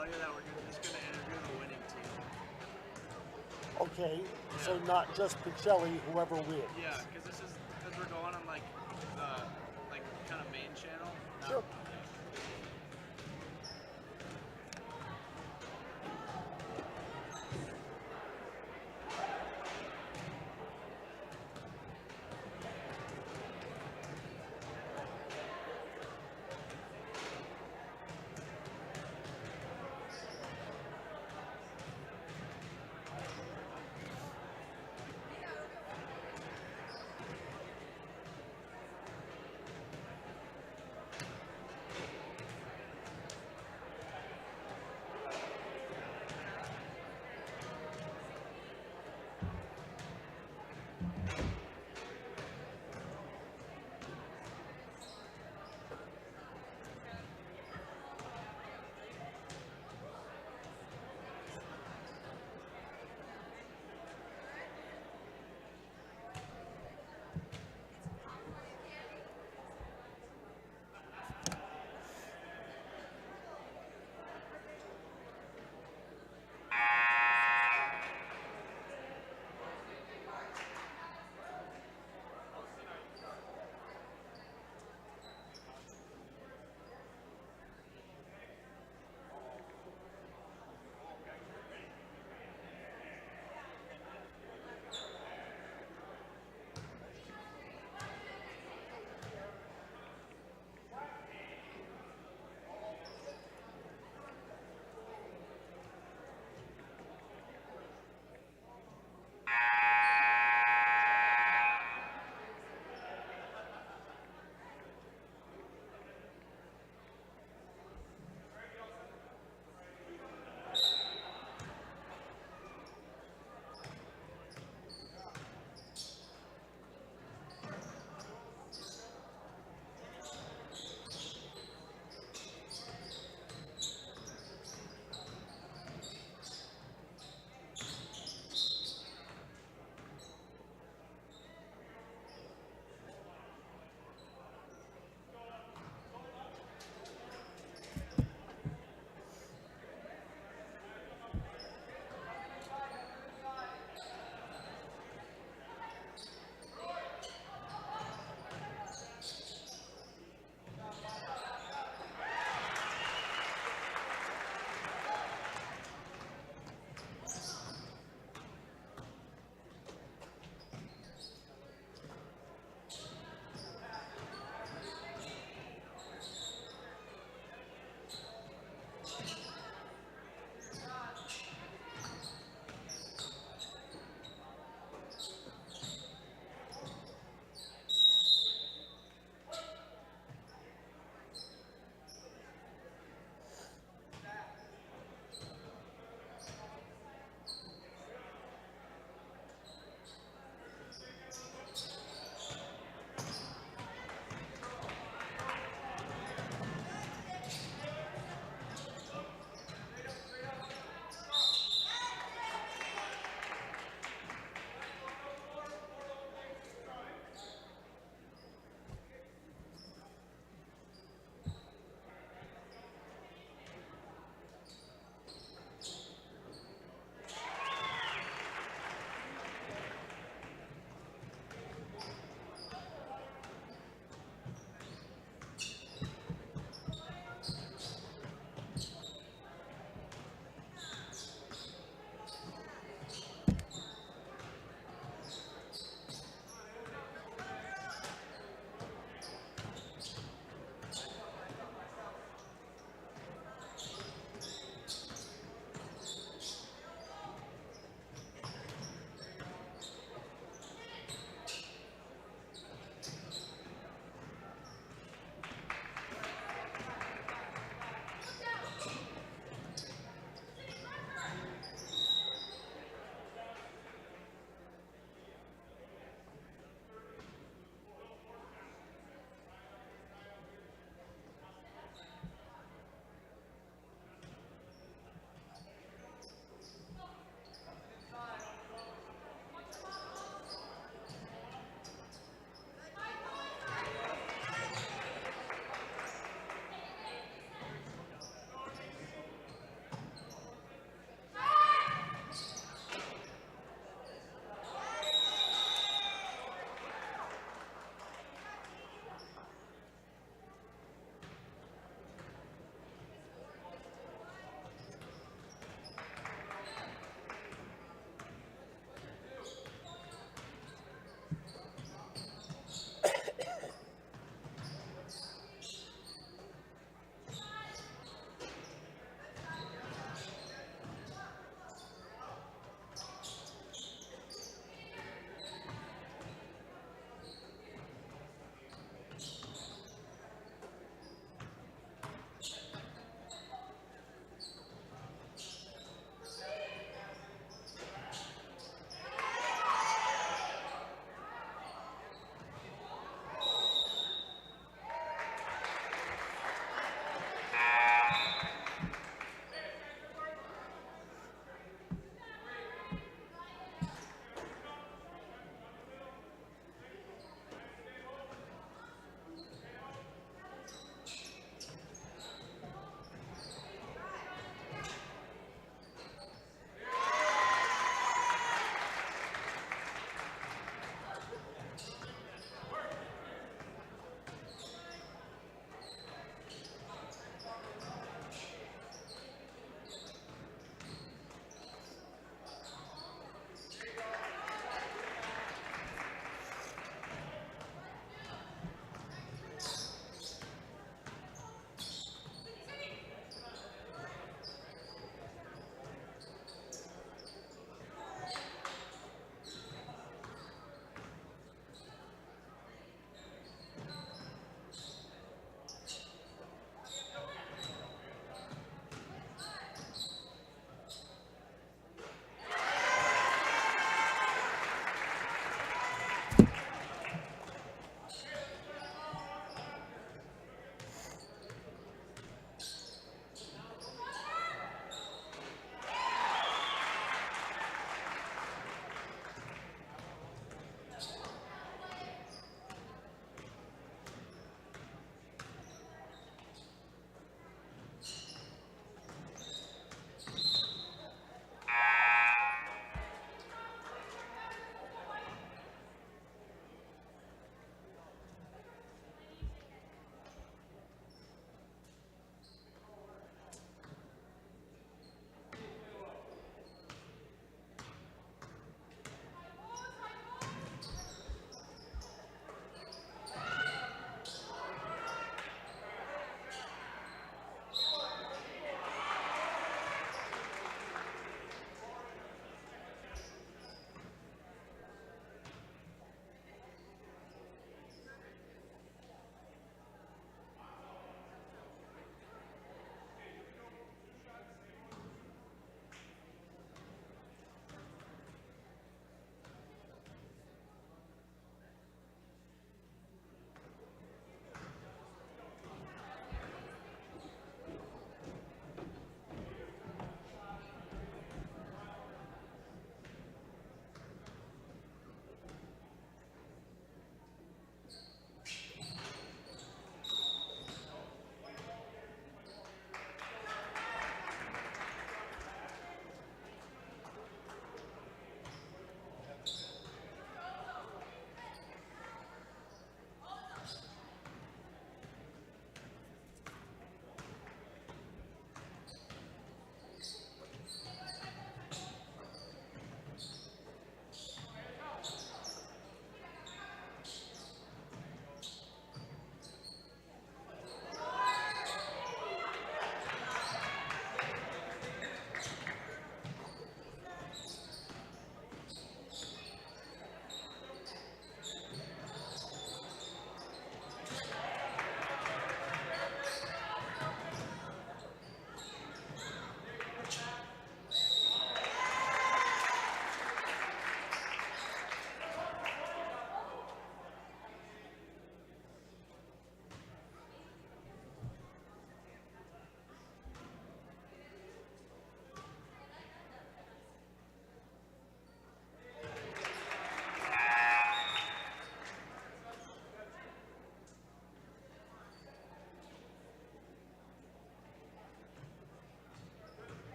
tell you that we're just going to interview the winning team. Okay, so not just Pacelli, whoever wins. Yeah, because we're going on like the kind of main channel. Sure.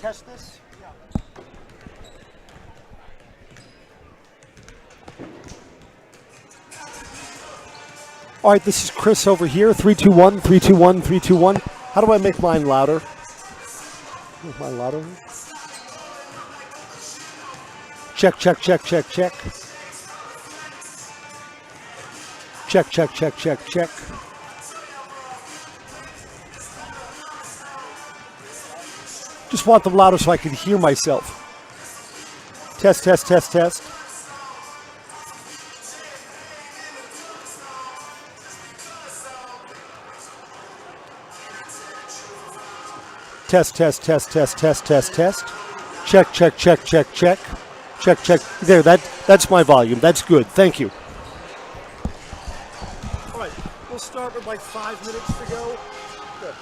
test this? All right, this is Chris over here. 321, 321, 321. How do I make mine louder? Make mine louder? Check, check, check, check, check. Check, check, check, check, check. Just want them louder so I can hear myself. Test, test, test, test. Test, test, test, test, test, test, test. Check, check, check, check, check. Check, check. There, that's my volume. That's good. Thank you. All right, we'll start with like 5 minutes to go. Good.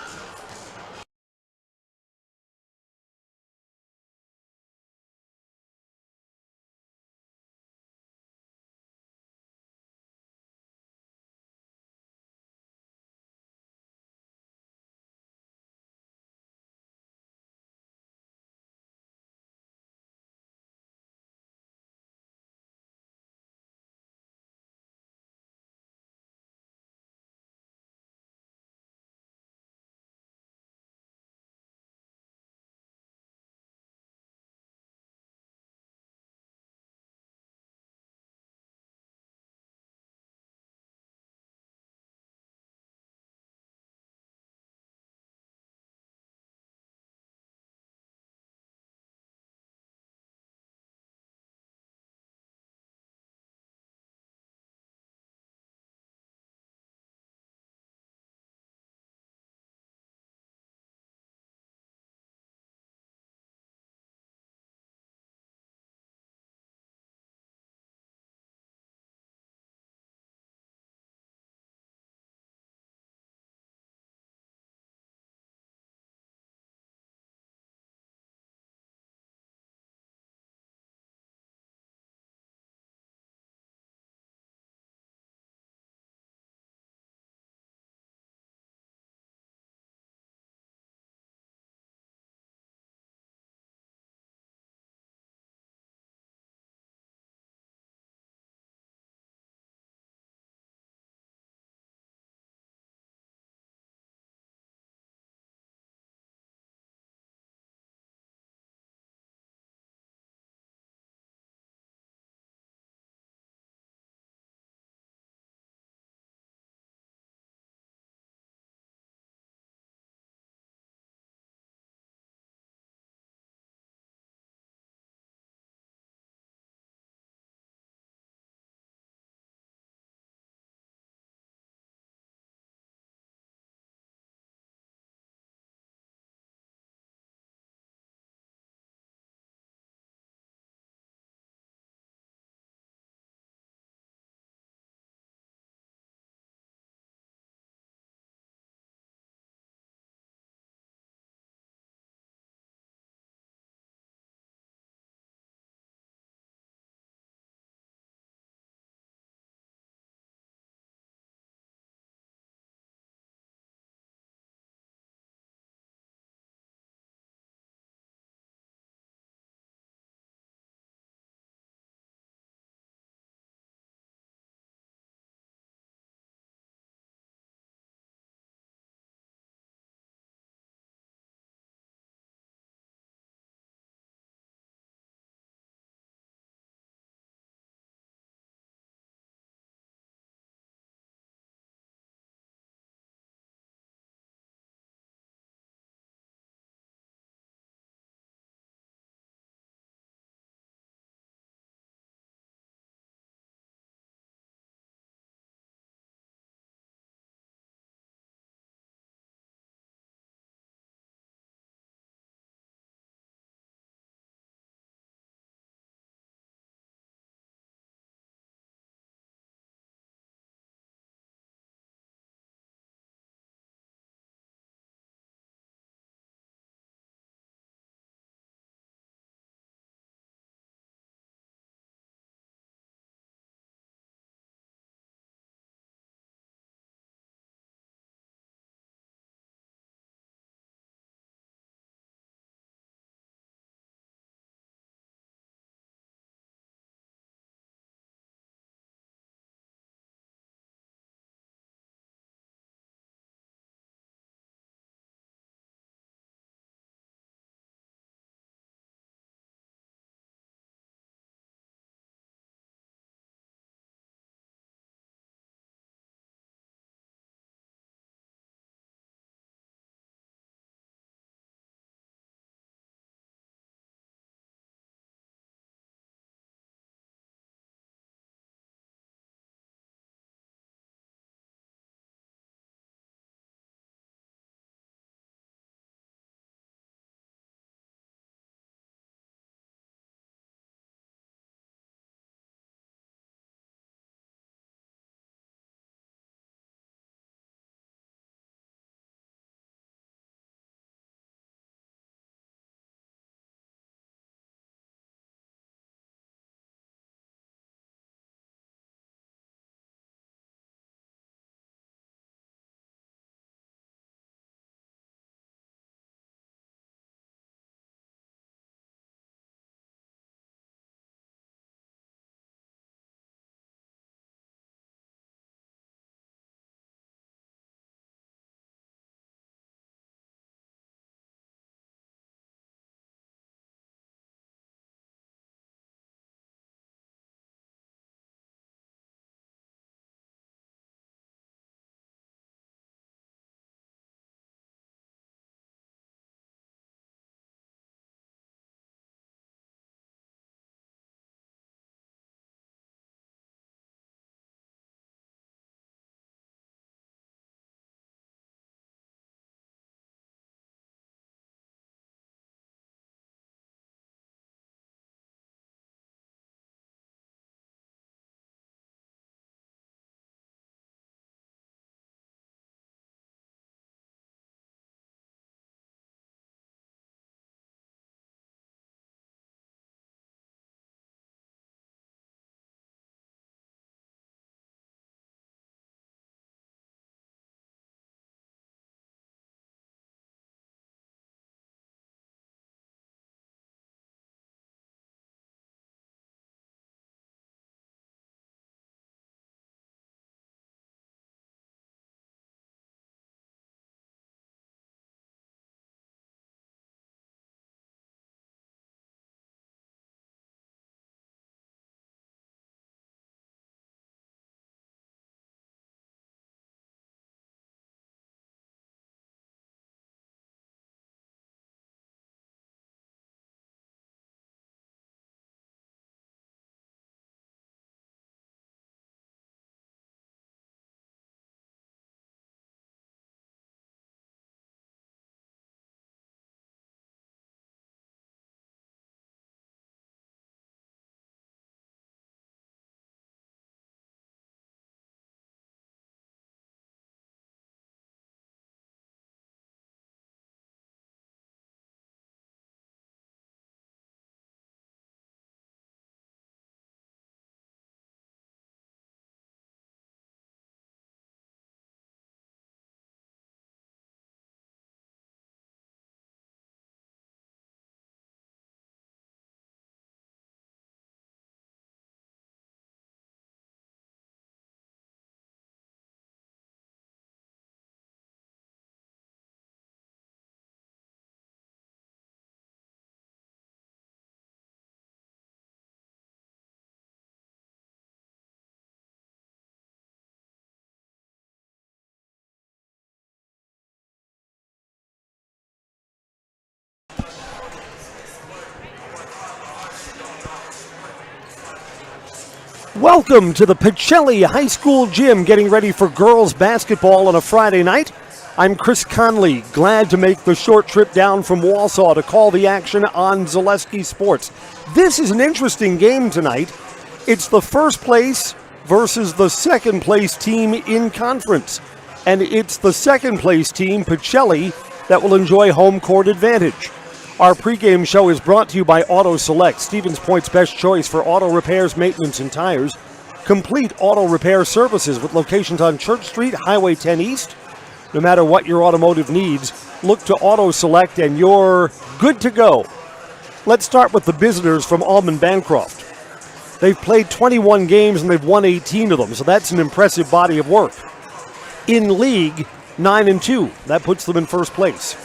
Welcome to the Pacelli High School Gym, getting ready for girls basketball on a Friday night. I'm Chris Conley, glad to make the short trip down from Wausau to call the action on Zaleski Sports. This is an interesting game tonight. It's the first place versus the second place team in conference. And it's the second place team, Pacelli, that will enjoy home court advantage. Our pregame show is brought to you by Auto Select, Stevens Point's best choice for auto repairs, maintenance, and tires. Complete auto repair services with locations on Church Street, Highway 10 East. No matter what your automotive needs, look to Auto Select and you're good to go. Let's start with the visitors from Almond-Bancroft. They've played 21 games and they've won 18 of them, so that's an impressive body of work. In league, 9-2. That puts them in first place.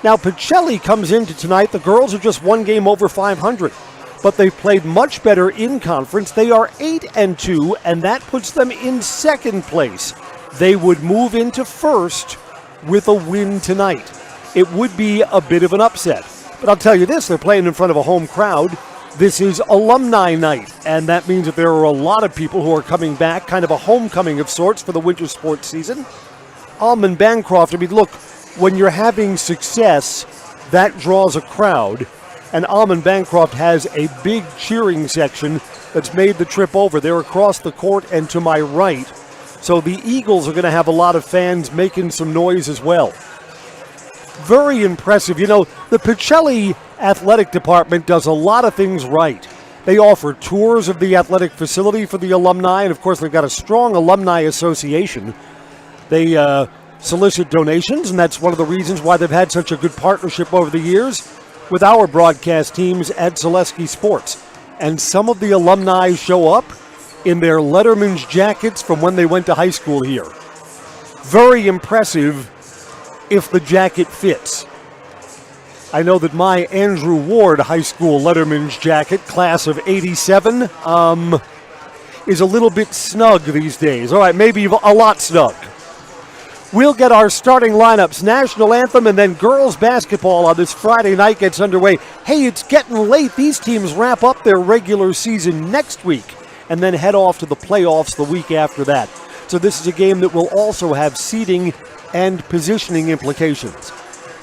Now, Pacelli comes into tonight. The girls are just one game over 500, but they've played much better in conference. They are 8-2, and that puts them in second place. They would move into first with a win tonight. It would be a bit of an upset, but I'll tell you this, they're playing in front of a home crowd. This is alumni night, and that means that there are a lot of people who are coming back, kind of a homecoming of sorts for the winter sports season. Almond-Bancroft, I mean, look, when you're having success, that draws a crowd, and Almond-Bancroft has a big cheering section that's made the trip over. They're across the court and to my right, so the Eagles are going to have a lot of fans making some noise as well. Very impressive. You know, the Pacelli Athletic Department does a lot of things right. They offer tours of the athletic facility for the alumni, and of course they've got a strong alumni association. They solicit donations, and that's one of the reasons why they've had such a good partnership over the years with our broadcast teams at Zaleski Sports. And some of the alumni show up in their Letterman's jackets from when they went to high school here. Very impressive if the jacket fits. I know that my Andrew Ward High School Letterman's jacket, class of 87, is a little bit snug these days. All right, maybe a lot snug. We'll get our starting lineups, national anthem, and then girls basketball on this Friday night gets underway. Hey, it's getting late. These teams wrap up their regular season next week and then head off to the playoffs the week after that. So this is a game that will also have seeding and positioning implications.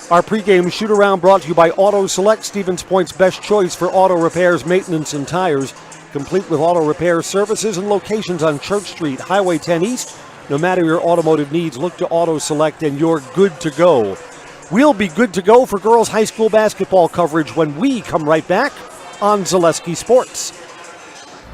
Our pregame shoot-around brought to you by Auto Select, Stevens Point's best choice for auto repairs, maintenance, and tires, complete with auto repair services and locations on Church Street, Highway 10 East. No matter your automotive needs, look to Auto Select and you're good to go. We'll be good to go for girls high school basketball coverage when we come right back on Zaleski Sports.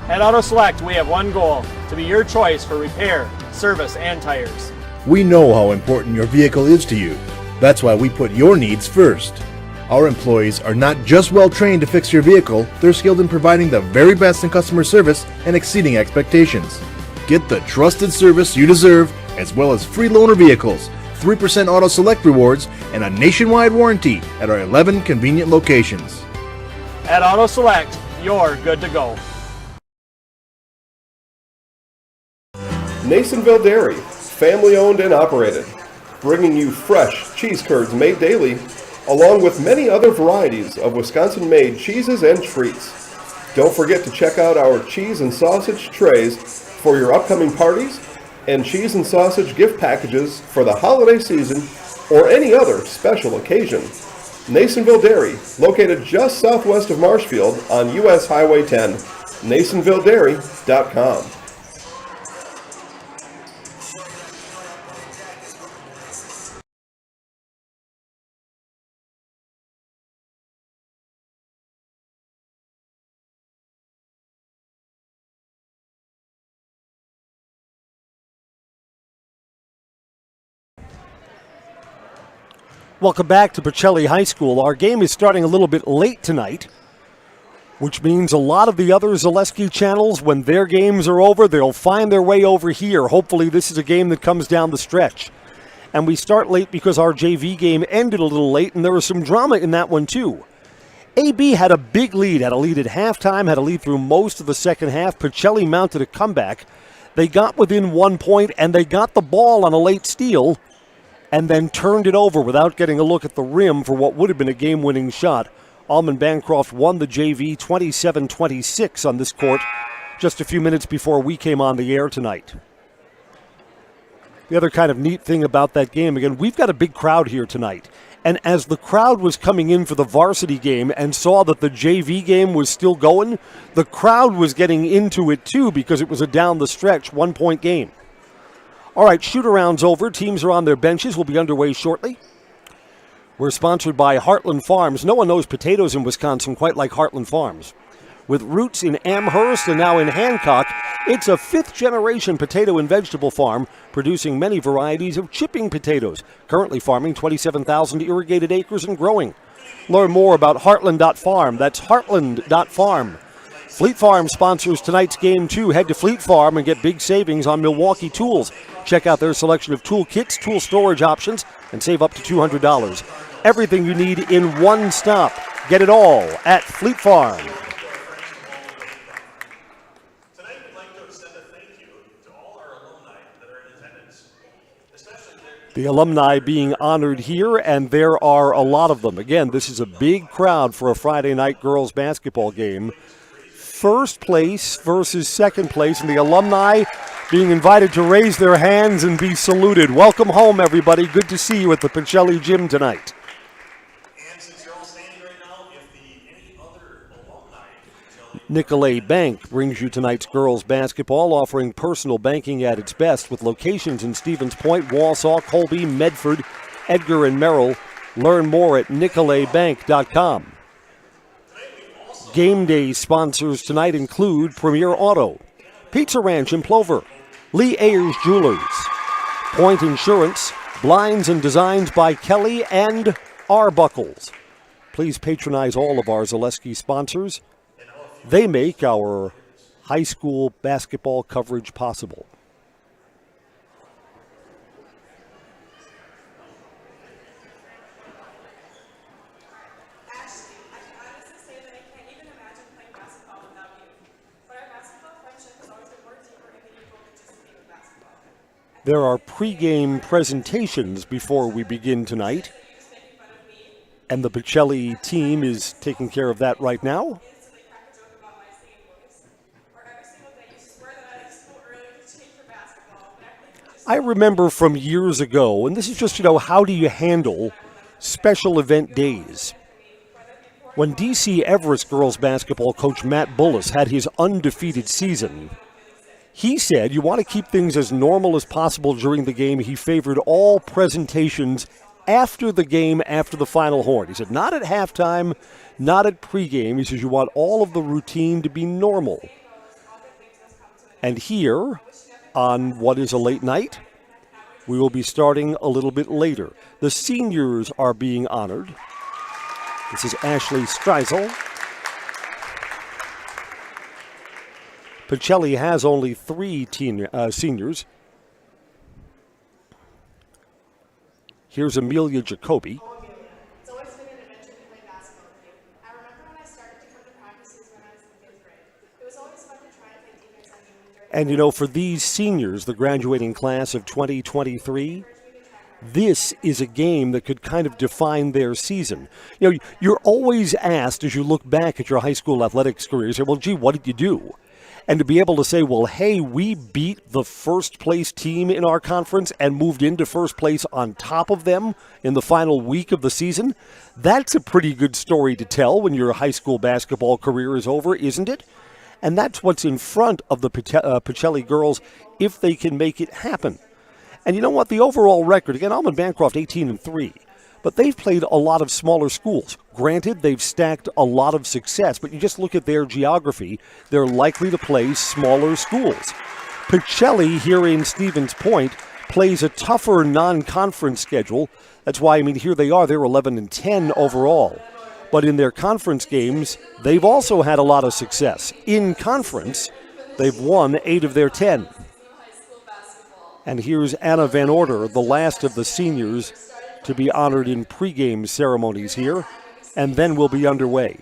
At Auto Select, we have one goal, to be your choice for repair, service, and tires. We know how important your vehicle is to you. That's why we put your needs first. Our employees are not just well trained to fix your vehicle, they're skilled in providing the very best in customer service and exceeding expectations. Get the trusted service you deserve, as well as free loaner vehicles, 3% Auto Select rewards, and a nationwide warranty at our 11 convenient locations. At Auto Select, you're good to go. Nasonville Dairy, family owned and operated, bringing you fresh cheese curds made daily, along with many other varieties of Wisconsin-made cheeses and treats. Don't forget to check out our cheese and sausage trays for your upcoming parties and cheese and sausage gift packages for the holiday season or any other special occasion. Nasonville Dairy, located just southwest of Marshfield on US Highway 10, NasonvilleDairy.com. Welcome back to Pacelli High School. Our game is starting a little bit late tonight, which means a lot of the other Zaleski channels, when their games are over, they'll find their way over here. Hopefully this is a game that comes down the stretch. And we start late because our JV game ended a little late, and there was some drama in that one too. AB had a big lead, had a lead at halftime, had a lead through most of the second half. Pacelli mounted a comeback. They got within 1 point, and they got the ball on a late steal, and then turned it over without getting a look at the rim for what would have been a game-winning shot. Almond-Bancroft won the JV 27-26 on this court just a few minutes before we came on the air tonight. The other kind of neat thing about that game, again, we've got a big crowd here tonight. And as the crowd was coming in for the varsity game and saw that the JV game was still going, the crowd was getting into it too because it was a down-the-stretch 1-point game. All right, shoot-around's over. Teams are on their benches. We'll be underway shortly. We're sponsored by Heartland Farms. No one knows potatoes in Wisconsin quite like Heartland Farms. With roots in Amherst and now in Hancock, it's a fifth-generation potato and vegetable farm producing many varieties of chipping potatoes, currently farming 27,000 irrigated acres and growing. Learn more about Heartland.farm. That's Heartland.farm. Fleet Farm sponsors tonight's game, too. Head to Fleet Farm and get big savings on Milwaukee tools. Check out their selection of tool kits, tool storage options, and save up to $200. Everything you need in one stop. Get it all at Fleet Farm. Tonight, we'd like to extend a thank you to all our alumni that are in attendance, especially the alumni being honored here, and there are a lot of them. Again, this is a big crowd for a Friday night girls basketball game. First place versus second place, and the alumni being invited to raise their hands and be saluted. Welcome home, everybody. Good to see you at the Pacelli Gym tonight. And since you're all standing right now, if any other alumni Nicolay Bank brings you tonight's girls basketball, offering personal banking at its best with locations in Stevens Point, Wausau, Colby, Medford, Edgar, and Merrill. Learn more at nicolaybank.com. Game day sponsors tonight include Premier Auto, Pizza Ranch in Plover, Lee Ayers Jewelers, Point Insurance, Blinds and Designs by Kelly, and Arbuckles. Please patronize all of our Zaleski sponsors. They make our high school basketball coverage possible. There are pregame presentations before we begin tonight, and the Pacelli team is taking care of that right now. I remember from years ago, and this is just, how do you handle special event days? When DC Everest girls basketball coach Matt Bullis had his undefeated season, he said you want to keep things as normal as possible during the game. He favored all presentations after the game, after the final horn. He said not at halftime, not at pregame. He says you want all of the routine to be normal. And here, on what is a late night, we will be starting a little bit later. The seniors are being honored. This is Ashley Streisel. Pacelli has only 3 seniors. Here's Amelia Jacoby. It's always been an adventure to play basketball with you. I remember when I started to come to practices when I was in 5th grade. It was always fun to try to play defense on you. And for these seniors, the graduating class of 2023, this is a game that could kind of define their season. You're always asked as you look back at your high school athletics career, you say, well, gee, what did you do? And to be able to say, well, hey, we beat the first place team in our conference and moved into first place on top of them in the final week of the season, that's a pretty good story to tell when your high school basketball career is over, isn't it? And that's what's in front of the Pacelli girls if they can make it happen. And you know what? The overall record, again, Almond-Bancroft 18-3. But they've played a lot of smaller schools. Granted, they've stacked a lot of success, but you just look at their geography, they're likely to play smaller schools. Pacelli here in Stevens Point plays a tougher non-conference schedule. That's why, here they are, they're 11-10 overall. But in their conference games, they've also had a lot of success. In conference, they've won 8 of their 10. And here's Anna Van Order, the last of the seniors to be honored in pregame ceremonies here, and then we'll be underway.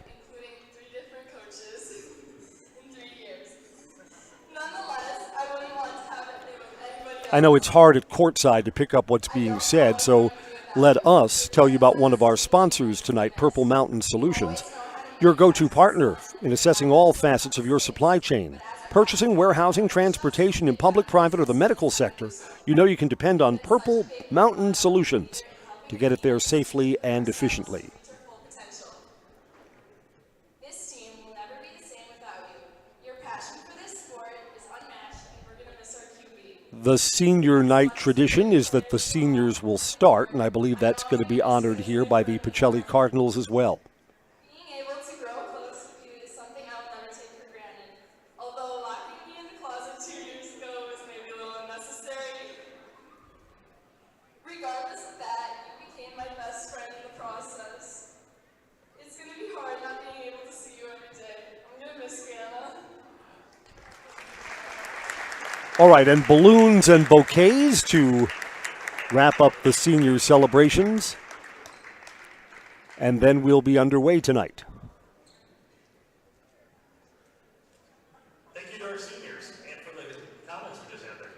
I know it's hard at courtside to pick up what's being said, so let us tell you about one of our sponsors tonight, Purple Mountain Solutions. Your go-to partner in assessing all facets of your supply chain. Purchasing, warehousing, transportation in public, private, or the medical sector, you know you can depend on Purple Mountain Solutions to get it there safely and efficiently. This team will never be the same without you. Your passion for this sport is unmatched, and we're going to miss our QB. The senior night tradition is that the seniors will start, and I believe that's going to be honored here by the Pacelli Cardinals as well. Being able to grow close with you is something I'll never take for granted. Although locking me in the closet 2 years ago was maybe a little unnecessary. Regardless of that, you became my best friend in the process. It's going to be hard not being able to see you every day. I'm going to miss you, Anna. All right, and balloons and bouquets to wrap up the senior celebrations. And then we'll be underway tonight. Thank you to our seniors and for the comments we just had there.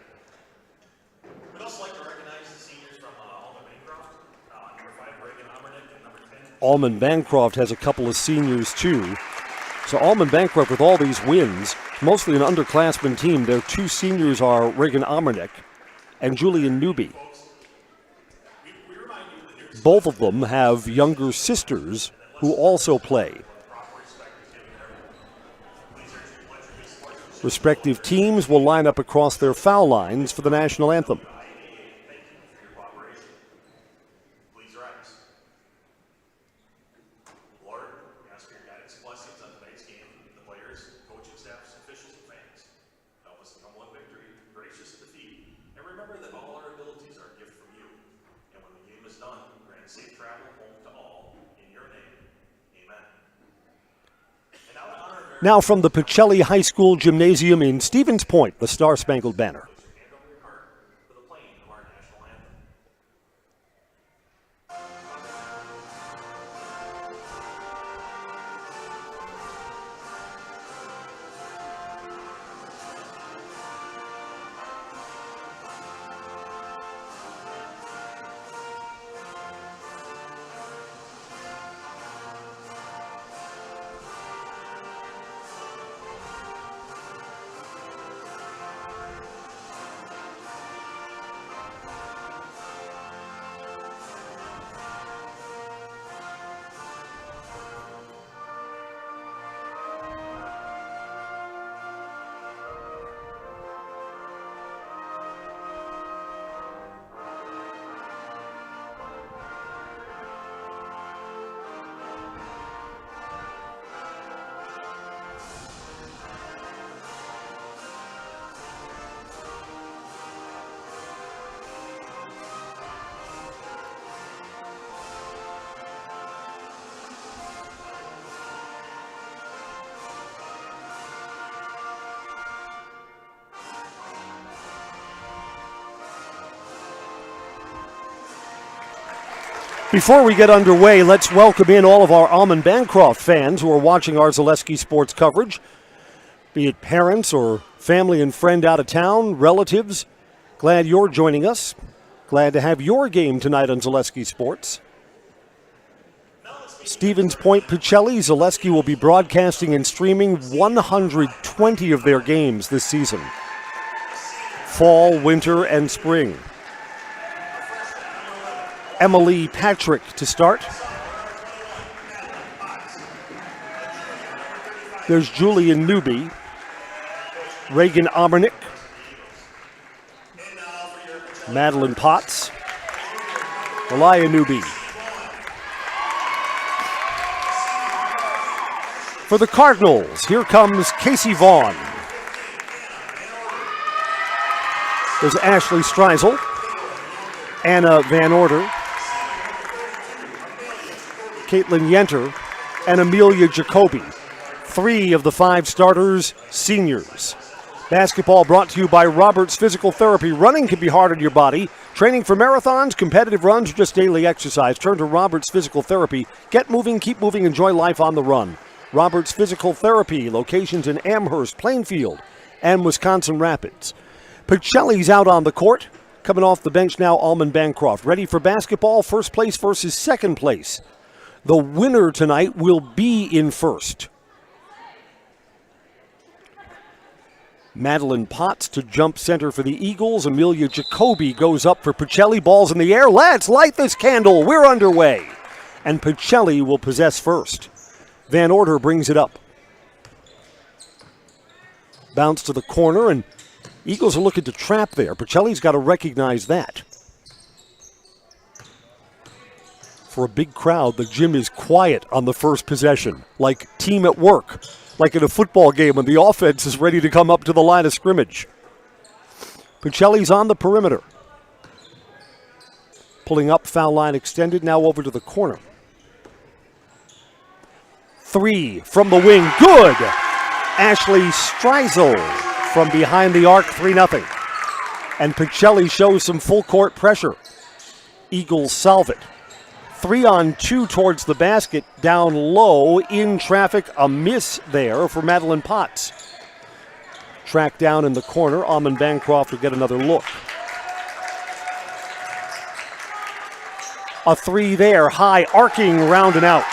We'd also like to recognize the seniors from Almond-Bancroft, number 5, Reagan Amernick, and number 10. Almond-Bancroft has a couple of seniors too. So Almond-Bancroft, with all these wins, mostly an underclassmen team. Their 2 seniors are Reagan Amernick and Julian Newby. Both of them have younger sisters who also play. Respective teams will line up across their foul lines for the national anthem. Please rise. Lord, we ask for your guidance and blessings on tonight's game, the players, coaching staffs, officials, and fans. Help us to humble in victory, gracious in defeat, and remember that all our abilities are a gift from you. And when the game is done, grant safe travel home to all. In your name, amen. And now to honor America. Now from the Pacelli High School Gymnasium in Stevens Point, the Star Spangled Banner. Hand over your heart for the playing of our national anthem. Before we get underway, let's welcome in all of our Almond-Bancroft fans who are watching our Zaleski sports coverage, be it parents or family and friend out of town, relatives. Glad you're joining us. Glad to have your game tonight on Zaleski Sports. Stevens Point Pacelli, Zaleski will be broadcasting and streaming 120 of their games this season. Fall, winter, and spring. Emily Patrick to start. There's Julian Newby, Reagan Amernick, Madeline Potts, Elia Newby. For the Cardinals, here comes Casey Vaughn. There's Ashley Streisel, Anna Van Order, Caitlin Yenter, and Amelia Jacoby. 3 of the 5 starters, seniors. Basketball brought to you by Roberts Physical Therapy. Running can be hard on your body. Training for marathons, competitive runs, or just daily exercise. Turn to Roberts Physical Therapy. Get moving, keep moving, enjoy life on the run. Roberts Physical Therapy, locations in Amherst, Plainfield, and Wisconsin Rapids. Pacelli's out on the court. Coming off the bench now, Almond-Bancroft. Ready for basketball, first place versus second place. The winner tonight will be in first. Madeline Potts to jump center for the Eagles. Amelia Jacoby goes up for Pacelli. Ball's in the air. Let's light this candle. We're underway. And Pacelli will possess first. Van Order brings it up. Bounce to the corner, and Eagles are looking to trap there. Pacelli's got to recognize that. For a big crowd, the gym is quiet on the first possession, like team at work, like in a football game when the offense is ready to come up to the line of scrimmage. Pacelli's on the perimeter. Pulling up, foul line extended, now over to the corner. 3 from the wing, good! Ashley Streisel from behind the arc, 3-0. And Pacelli shows some full court pressure. Eagles solve it. 3-on-2 towards the basket, down low, in traffic, a miss there for Madeline Potts. Tracked down in the corner, Almond-Bancroft will get another look. A 3 there, high, arcing, round and out.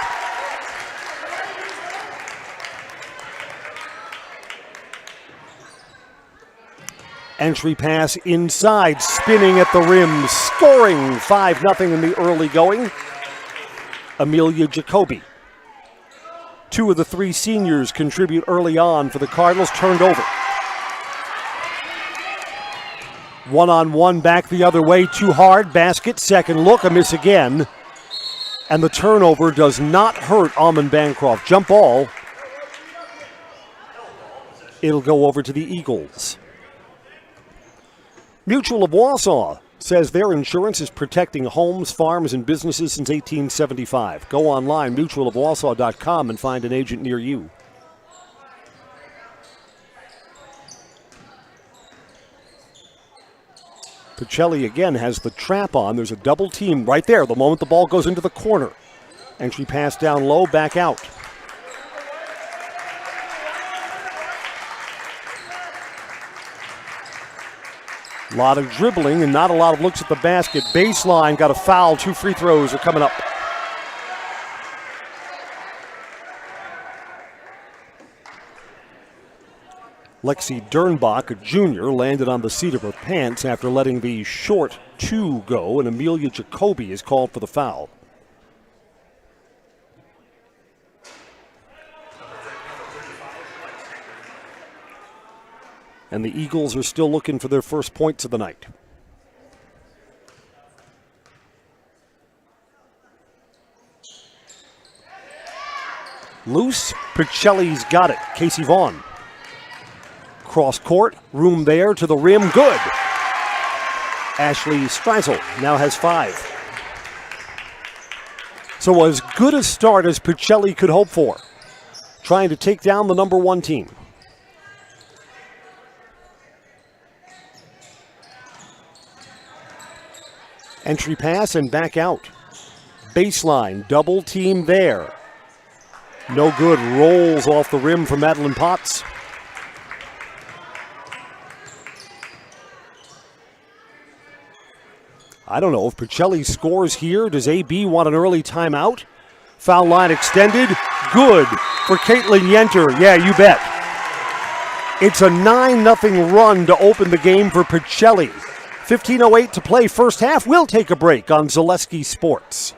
Entry pass inside, spinning at the rim, scoring 5-0 in the early going. Amelia Jacoby. 2 of the 3 seniors contribute early on for the Cardinals, turned over. 1-on-1 back the other way, too hard, basket, second look, a miss again. And the turnover does not hurt Almond-Bancroft. Jump ball. It'll go over to the Eagles. Mutual of Wausau says their insurance is protecting homes, farms, and businesses since 1875. Go online, mutualofwausau.com, and find an agent near you. Pacelli again has the trap on. There's a double team right there the moment the ball goes into the corner. Entry pass down low, back out. A lot of dribbling and not a lot of looks at the basket. Baseline, got a foul. 2 free throws are coming up. Lexi Dernbach, a junior, landed on the seat of her pants after letting the short 2 go, and Amelia Jacoby is called for the foul. And the Eagles are still looking for their first points of the night. Loose, Pacelli's got it. Casey Vaughn. Cross court, room there to the rim, good. Ashley Streisel now has 5. So as good a start as Pacelli could hope for, trying to take down the number 1 team. Entry pass and back out. Baseline, double team there. No good, rolls off the rim for Madeline Potts. I don't know if Pacelli scores here. Does AB want an early timeout? Foul line extended, good for Caitlin Yenter. Yeah, you bet. It's a 9-0 run to open the game for Pacelli. 15:08 to play first half. We'll take a break on Zaleski Sports.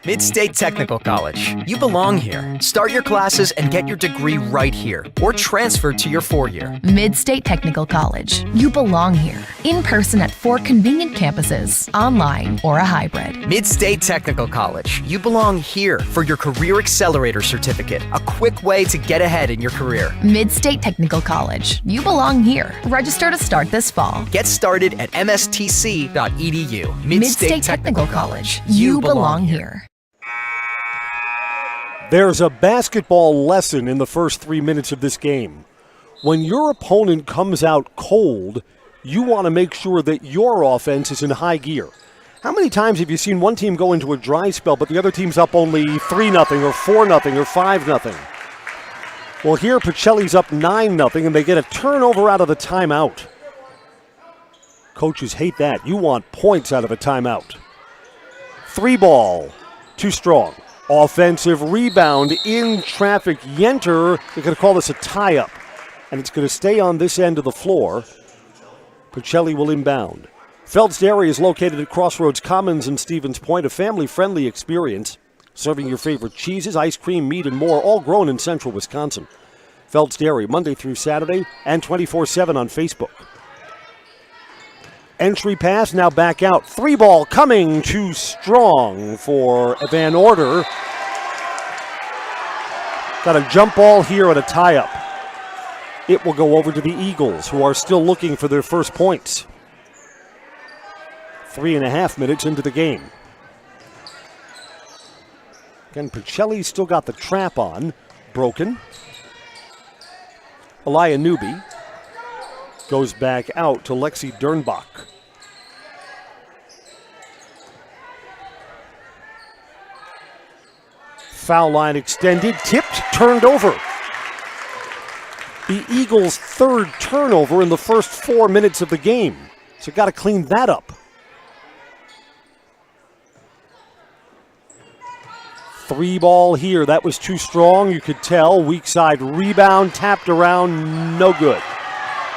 Mid-State Technical College. You belong here. Start your classes and get your degree right here, or transfer to your 4-year. Mid-State Technical College. You belong here. In person at 4 convenient campuses, online or a hybrid. Mid-State Technical College. You belong here for your Career Accelerator Certificate, a quick way to get ahead in your career. Mid-State Technical College. You belong here. Register to start this fall. Get started at mstc.edu. Mid-State Technical College. You belong here. There's a basketball lesson in the first 3 minutes of this game. When your opponent comes out cold, you want to make sure that your offense is in high gear. How many times have you seen one team go into a dry spell, but the other team's up only 3-0 or 4-0 or 5-0? Well, here Pacelli's up 9-0, and they get a turnover out of the timeout. Coaches hate that. You want points out of a timeout. 3 ball, too strong. Offensive rebound in traffic. Yenter, they're going to call this a tie-up, and it's going to stay on this end of the floor. Pacelli will inbound. Feld's Dairy is located at Crossroads Commons in Stevens Point, a family-friendly experience, serving your favorite cheeses, ice cream, meat, and more, all grown in central Wisconsin. Feld's Dairy, Monday through Saturday, and 24/7 on Facebook. Entry pass, now back out. 3-ball coming too strong for Van Order. Got a jump ball here and a tie-up. It will go over to the Eagles, who are still looking for their first points. 3.5 minutes into the game. Again, Pacelli's still got the trap on. Broken. Elia Newby goes back out to Lexi Dernbach. Foul line extended, tipped, turned over. The Eagles' third turnover in the first 4 minutes of the game. So got to clean that up. 3-ball here. That was too strong, you could tell. Weak side rebound, tapped around, no good.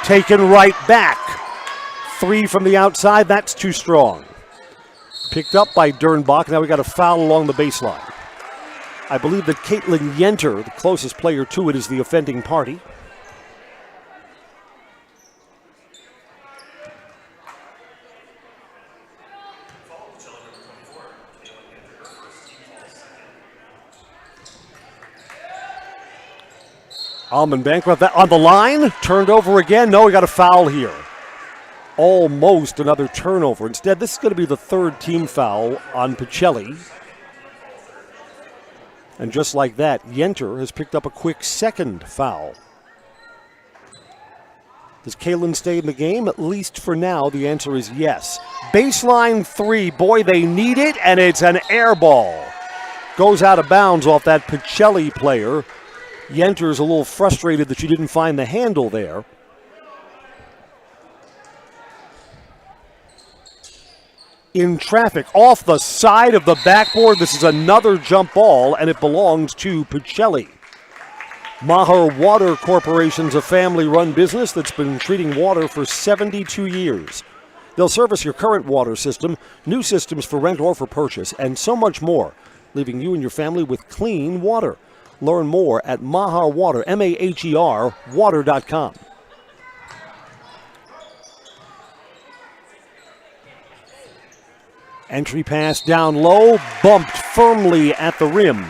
Taken right back. 3 from the outside, that's too strong. Picked up by Dernbach. Now we got a foul along the baseline. I believe that Caitlin Yenter, the closest player to it, is the offending party. Almond-Bancroft on the line, turned over again. No, we got a foul here. Almost another turnover. Instead, this is going to be the third team foul on Pacelli. And just like that, Yenter has picked up a quick second foul. Does Kaylin stay in the game? At least for now, the answer is yes. Baseline 3, boy, they need it, and it's an air ball. Goes out of bounds off that Pacelli player. Yenter's a little frustrated that she didn't find the handle there. In traffic, off the side of the backboard. This is another jump ball, and it belongs to Pacelli. Maher Water Corporation's a family-run business that's been treating water for 72 years. They'll service your current water system, new systems for rent or for purchase, and so much more, leaving you and your family with clean water. Learn more at Maher Water, M-A-H-E-R, water.com. Entry pass down low, bumped firmly at the rim.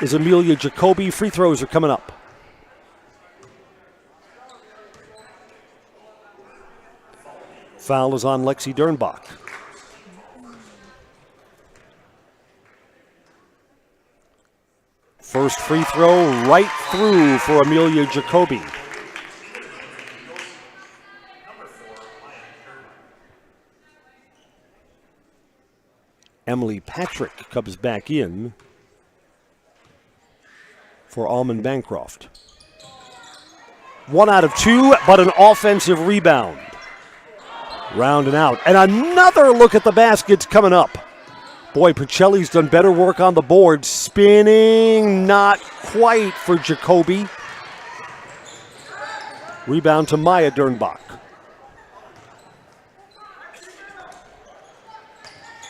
Is Amelia Jacoby. Free throws are coming up. Foul is on Lexi Dernbach. First free throw right through for Amelia Jacoby. Emily Patrick comes back in for Almond-Bancroft. 1 out of 2, but an offensive rebound. Round and out. And another look at the baskets coming up. Boy, Pacelli's done better work on the board. Spinning, not quite for Jacoby. Rebound to Maya Dernbach.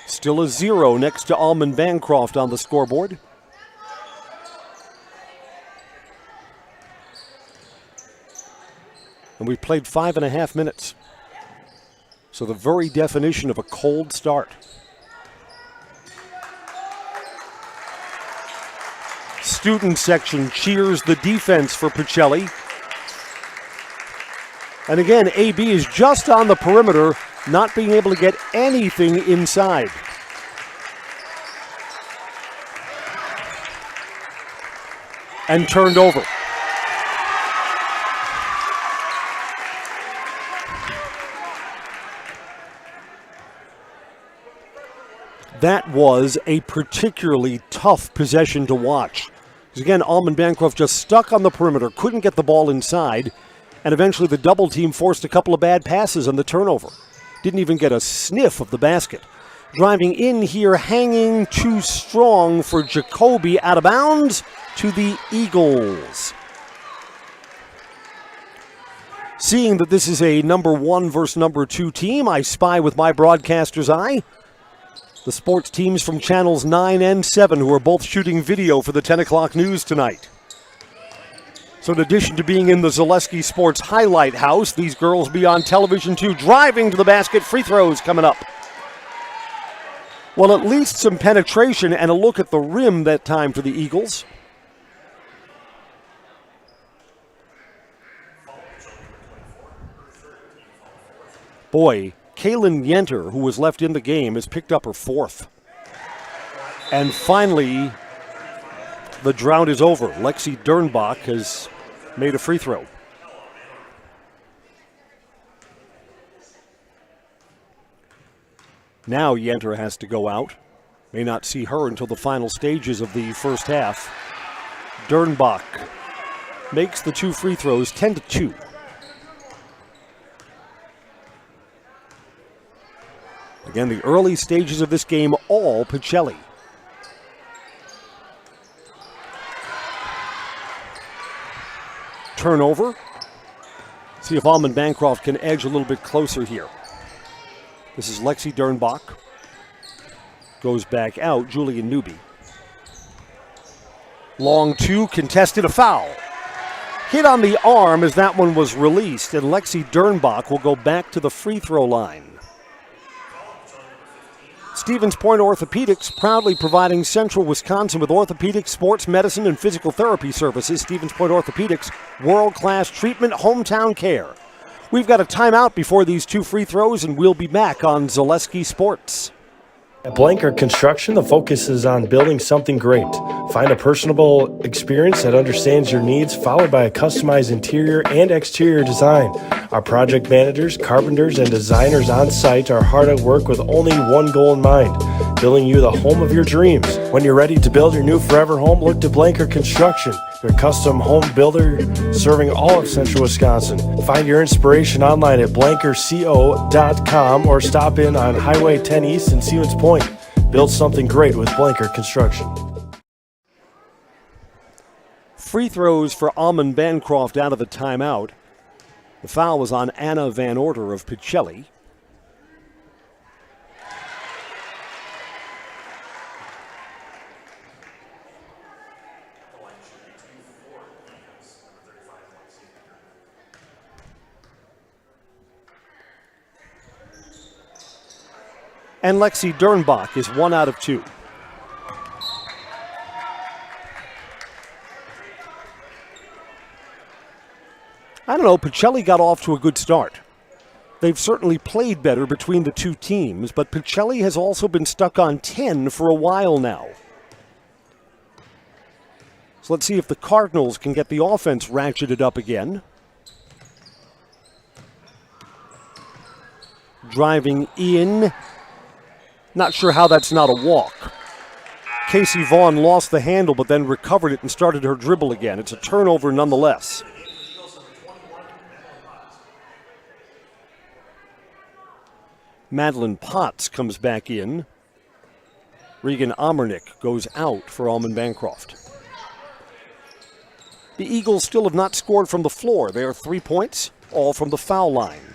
Still a 0 next to Almond-Bancroft on the scoreboard. And we've played 5.5 minutes. So the very definition of a cold start. Student section cheers the defense for Pacelli. And again, AB is just on the perimeter, not being able to get anything inside. And turned over. That was a particularly tough possession to watch. Because again, Almond-Bancroft just stuck on the perimeter, couldn't get the ball inside, and eventually the double team forced a couple of bad passes on the turnover. Didn't even get a sniff of the basket. Driving in here, hanging too strong for Jacoby, out of bounds to the Eagles. Seeing that this is a number 1 versus number 2 team, I spy with my broadcaster's eye the sports teams from channels 9 and 7 who are both shooting video for the 10 o'clock news tonight. So in addition to being in the Zaleski Sports Highlight House, these girls be on television too. Driving to the basket, free throws coming up. Well, at least some penetration and a look at the rim that time for the Eagles. Boy, Kaylin Yenter, who was left in the game, has picked up her 4th. And finally, the drought is over. Lexi Dernbach has made a free throw. Now Yenter has to go out. May not see her until the final stages of the first half. Dernbach makes the 2 free throws, 10-2. Again, the early stages of this game, all Pacelli. Turnover. See if Almond-Bancroft can edge a little bit closer here. This is Lexi Dernbach. Goes back out, Julian Newby. Long 2, contested, a foul. Hit on the arm as that one was released, and Lexi Dernbach will go back to the free throw line. Stevens Point Orthopedics, proudly providing Central Wisconsin with orthopedic, sports medicine, and physical therapy services. Stevens Point Orthopedics, world-class treatment, hometown care. We've got a timeout before these 2 free throws, and we'll be back on Zaleski Sports. At Blanker Construction, the focus is on building something great. Find a personable experience that understands your needs, followed by a customized interior and exterior design. Our project managers, carpenters, and designers on site are hard at work with only one goal in mind: building you the home of your dreams. When you're ready to build your new forever home, look to Blanker Construction, your custom home builder serving all of Central Wisconsin. Find your inspiration online at blankerco.com or stop in on Highway 10 East in Stevens Point. Build something great with Blanker Construction. Free throws for Almond-Bancroft out of the timeout. The foul was on Anna Van Order of Pacelli. And Lexi Dernbach is 1 out of 2. I don't know, Pacelli got off to a good start. They've certainly played better between the 2 teams, but Pacelli has also been stuck on 10 for a while now. So let's see if the Cardinals can get the offense ratcheted up again. Driving in. Not sure how that's not a walk. Casey Vaughn lost the handle but then recovered it and started her dribble again. It's a turnover nonetheless. Madeline Potts comes back in. Regan Amernick goes out for Almond-Bancroft. The Eagles still have not scored from the floor. They are 3 points, all from the foul line.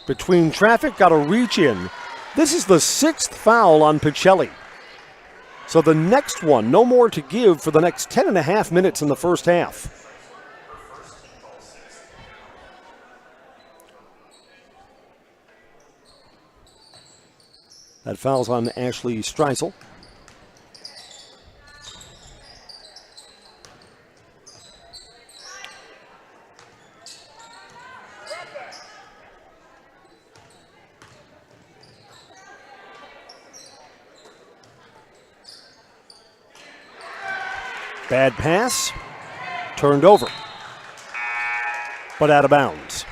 Between traffic, got a reach in. This is the 6th foul on Pacelli. So the next one, no more to give for the next 10.5 minutes in the first half. That foul's on Ashley Streisel. Bad pass, turned over, but out of bounds.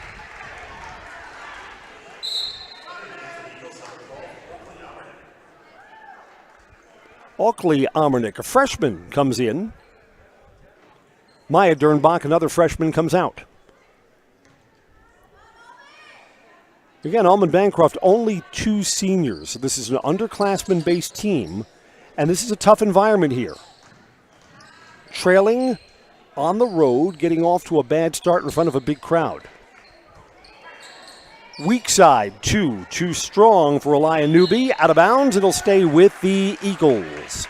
Oakley Amernick, a freshman, comes in. Maya Dernbach, another freshman, comes out. Again, Almond-Bancroft, only 2 seniors. This is an underclassmen-based team, and this is a tough environment here. Trailing on the road, getting off to a bad start in front of a big crowd. Weak side, 2. Too strong for Elia Newby. Out of bounds, it'll stay with the Eagles.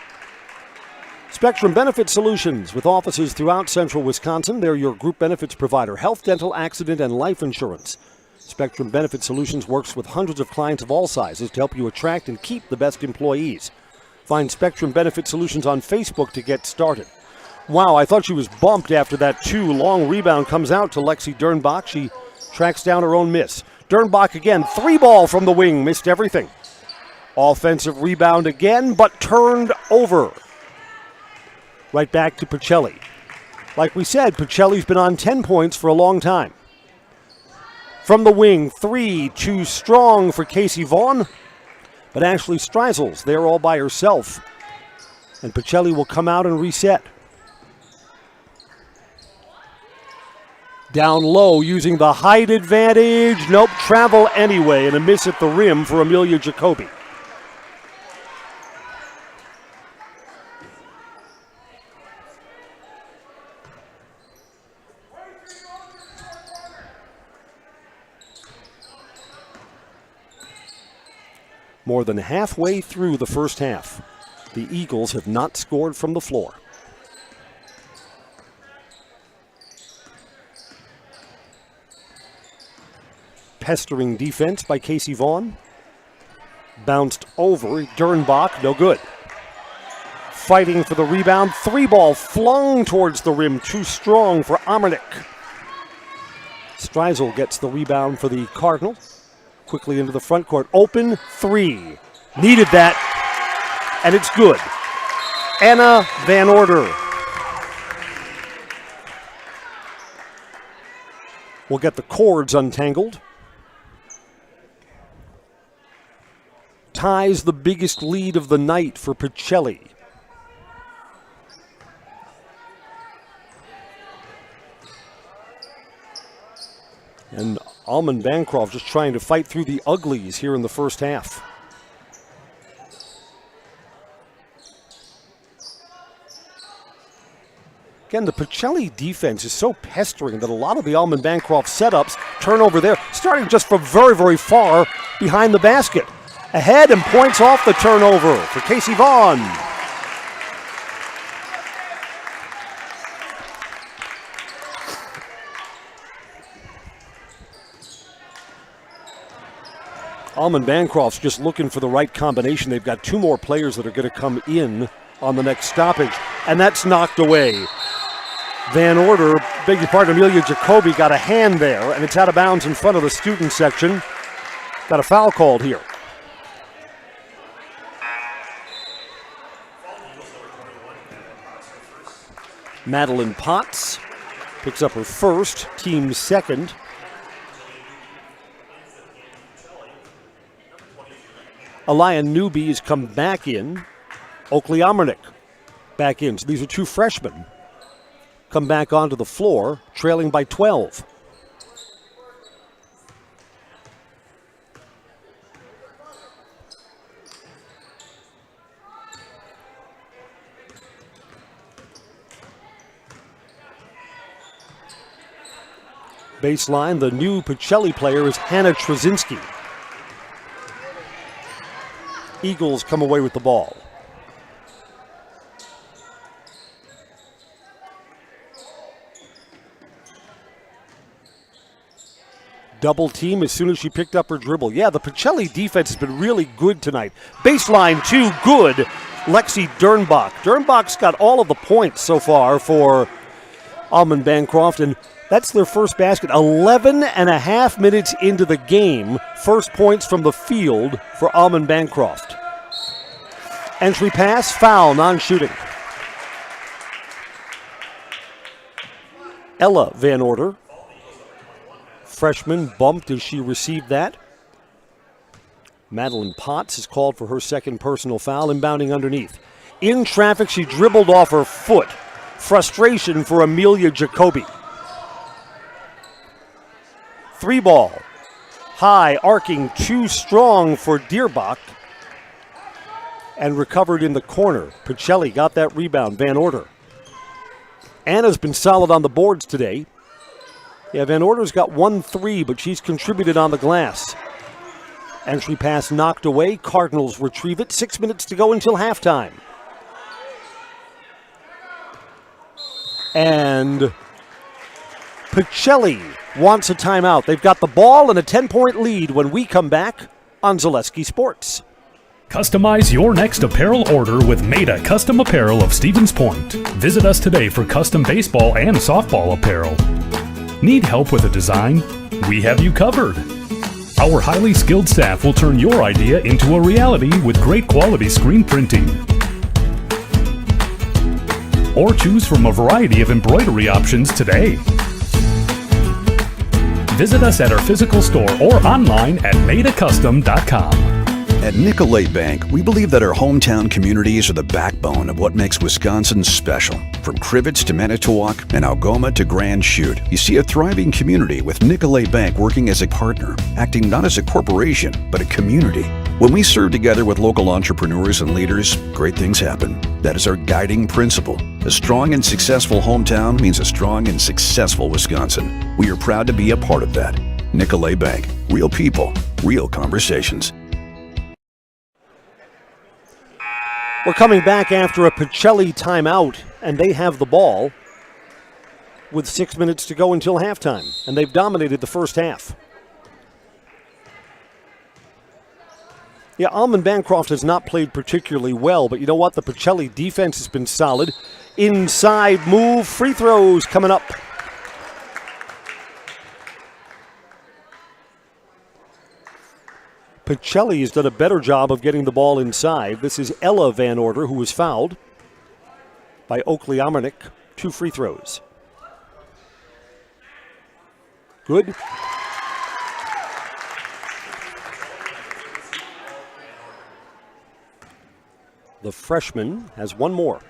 Spectrum Benefit Solutions, with offices throughout central Wisconsin. They're your group benefits provider, health, dental, accident, and life insurance. Spectrum Benefit Solutions works with hundreds of clients of all sizes to help you attract and keep the best employees. Find Spectrum Benefit Solutions on Facebook to get started. Wow, I thought she was bumped after that 2. Long rebound comes out to Lexi Dernbach. She tracks down her own miss. Dernbach again, 3 ball from the wing, missed everything. Offensive rebound again, but turned over. Right back to Pacelli. Like we said, Pacelli's been on 10 points for a long time. From the wing, 3, too strong for Casey Vaughn. But Ashley Streisel's there all by herself. And Pacelli will come out and reset. Down low using the height advantage. Nope, travel anyway, and a miss at the rim for Amelia Jacoby. More than halfway through the first half, the Eagles have not scored from the floor. Pestering defense by Casey Vaughn. Bounced over, Dernbach, no good. Fighting for the rebound, 3 ball flung towards the rim, too strong for Amernick. Streisel gets the rebound for the Cardinal. Quickly into the front court. Open 3. Needed that. And it's good. Anna Van Order will get the cords untangled. Ties the biggest lead of the night for Pacelli. And Almond-Bancroft just trying to fight through the uglies here in the first half. Again, the Pacelli defense is so pestering that a lot of the Almond-Bancroft setups turn over there, starting just from very, very far behind the basket. Ahead and points off the turnover for Casey Vaughn. Almond-Bancroft's just looking for the right combination. They've got 2 more players that are going to come in on the next stoppage, and that's knocked away. Van Order, beg your pardon, Amelia Jacoby got a hand there, and it's out of bounds in front of the student section. Got a foul called here. Madeline Potts picks up her first, team's second. Elia Newby has come back in. Oakley Amernick back in. So these are 2 freshmen. Come back onto the floor, trailing by 12. Baseline, the new Pacelli player is Hannah Trzynski. Eagles come away with the ball. Double team as soon as she picked up her dribble. Yeah, the Pacelli defense has been really good tonight. Baseline 2, good. Lexi Dernbach. Dernbach's got all of the points so far for Almond-Bancroft, and that's their first basket. 11 and a half minutes into the game. First points from the field for Almond-Bancroft. Entry pass, foul, non-shooting. Ella Van Order. Freshman bumped as she received that. Madeline Potts is called for her second personal foul, inbounding underneath. In traffic, she dribbled off her foot. frustration for Amelia Jacoby. 3 ball. High, arcing, too strong for Deerbach. And recovered in the corner. Pacelli got that rebound. Van Order. Anna's been solid on the boards today. Yeah, Van Order's got 1 3, but she's contributed on the glass. Entry pass knocked away. Cardinals retrieve it. 6 minutes to go until halftime. And Pacelli wants a timeout. They've got the ball and a 10-point lead when we come back on Zaleski Sports. Customize your next apparel order with Maida Custom Apparel of Stevens Point. Visit us today for custom baseball and softball apparel. Need help with a design? We have you covered. Our highly skilled staff will turn your idea into a reality with great quality screen printing. Or choose from a variety of embroidery options today. Visit us at our physical store or online at maidacustom.com. At Nicolet Bank, we believe that our hometown communities are the backbone of what makes Wisconsin special. From Crivets to Manitowoc and Algoma to Grand Chute, you see a thriving community with Nicolet Bank working as a partner, acting not as a corporation, but a community. When we serve together with local entrepreneurs and leaders, great things happen. That is our guiding principle. A strong and successful hometown means a strong and successful Wisconsin. We are proud to be a part of that. Nicolet Bank. Real people, real conversations. We're coming back after a Pacelli timeout, and they have the ball with 6 minutes to go until halftime, and they've dominated the first half. Yeah, Almond-Bancroft has not played particularly well, but you know what? The Pacelli defense has been solid. Inside move, free throws coming up. Pacelli has done a better job of getting the ball inside. This is Ella Van Order, who was fouled by Oakley Amernick. 2 free throws. Good. The freshman has 1 more.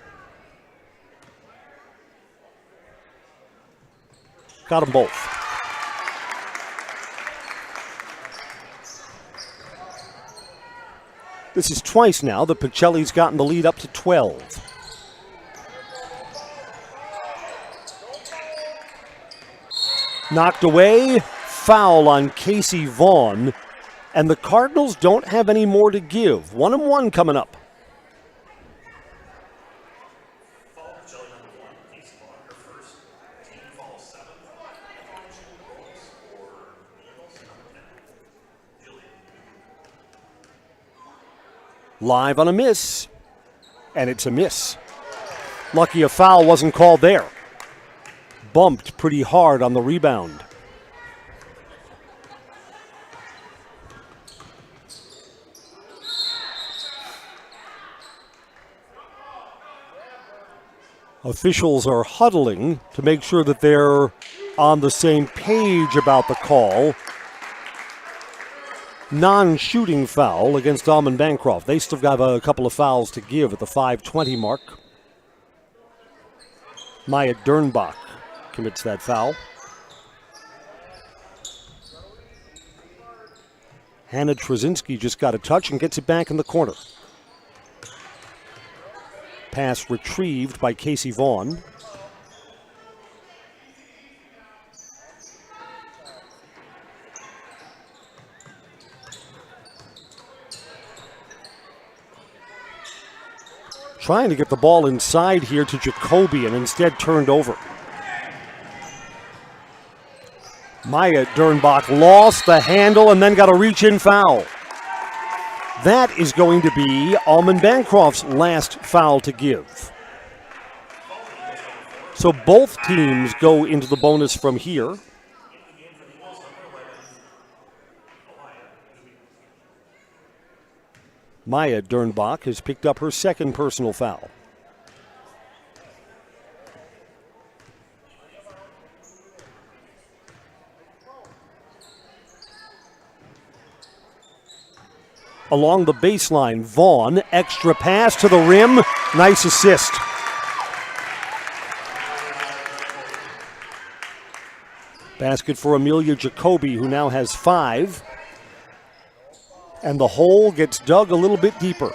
Got them both. This is twice now that Pacelli's gotten the lead up to 12. Knocked away, foul on Casey Vaughn, and the Cardinals don't have any more to give. 1-1 coming up. Live on a miss, and it's a miss. Lucky a foul wasn't called there. Bumped pretty hard on the rebound. Officials are huddling to make sure that they're on the same page about the call. Non-shooting foul against Almond-Bancroft. They still got a couple of fouls to give at the 5:20 mark. Maya Dernbach commits that foul. Hannah Trzynski just got a touch and gets it back in the corner. Pass retrieved by Casey Vaughn. Trying to get the ball inside here to Jacoby and instead turned over. Maya Dernbach lost the handle and then got a reach-in foul. That is going to be Almond-Bancroft's last foul to give. So both teams go into the bonus from here. Maya Dernbach has picked up her second personal foul. Along the baseline, Vaughn, extra pass to the rim, nice assist. Basket for Amelia Jacoby, who now has 5. And the hole gets dug a little bit deeper.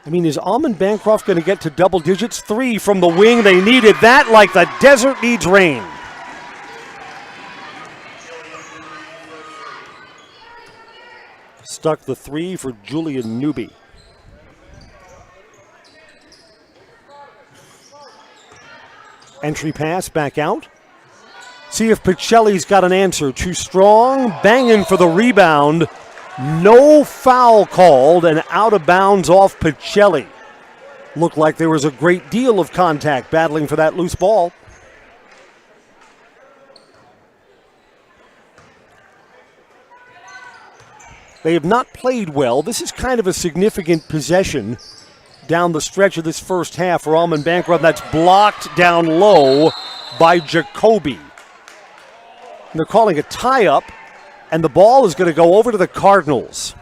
I mean, is Almond-Bancroft going to get to double digits? 3 from the wing. They needed that like the desert needs rain. Stuck the 3 for Julian Newby. Entry pass back out. See if Pacelli's got an answer. Too strong, banging for the rebound. No foul called and out of bounds off Pacelli. Looked like there was a great deal of contact battling for that loose ball. They have not played well. This is kind of a significant possession down the stretch of this first half for Almond-Bancroft. That's blocked down low by Jacoby. And they're calling a tie-up, and the ball is going to go over to the Cardinals.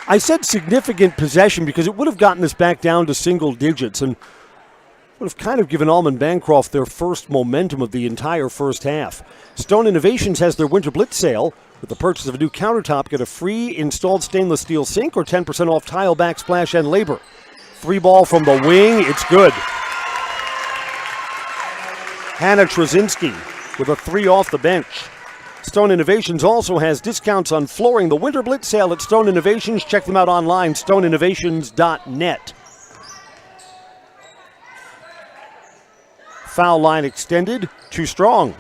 I said significant possession because it would have gotten this back down to single digits and would have kind of given Almond-Bancroft their first momentum of the entire first half. Stone Innovations has their Winter Blitz sale. With the purchase of a new countertop, get a free installed stainless steel sink or 10% off tile, backsplash, and labor. 3 ball from the wing. It's good. Hannah Trzynski with a 3 off the bench. Stone Innovations also has discounts on flooring. The Winter Blitz sale at Stone Innovations. Check them out online, stoneinnovations.net. Foul line extended. Too strong.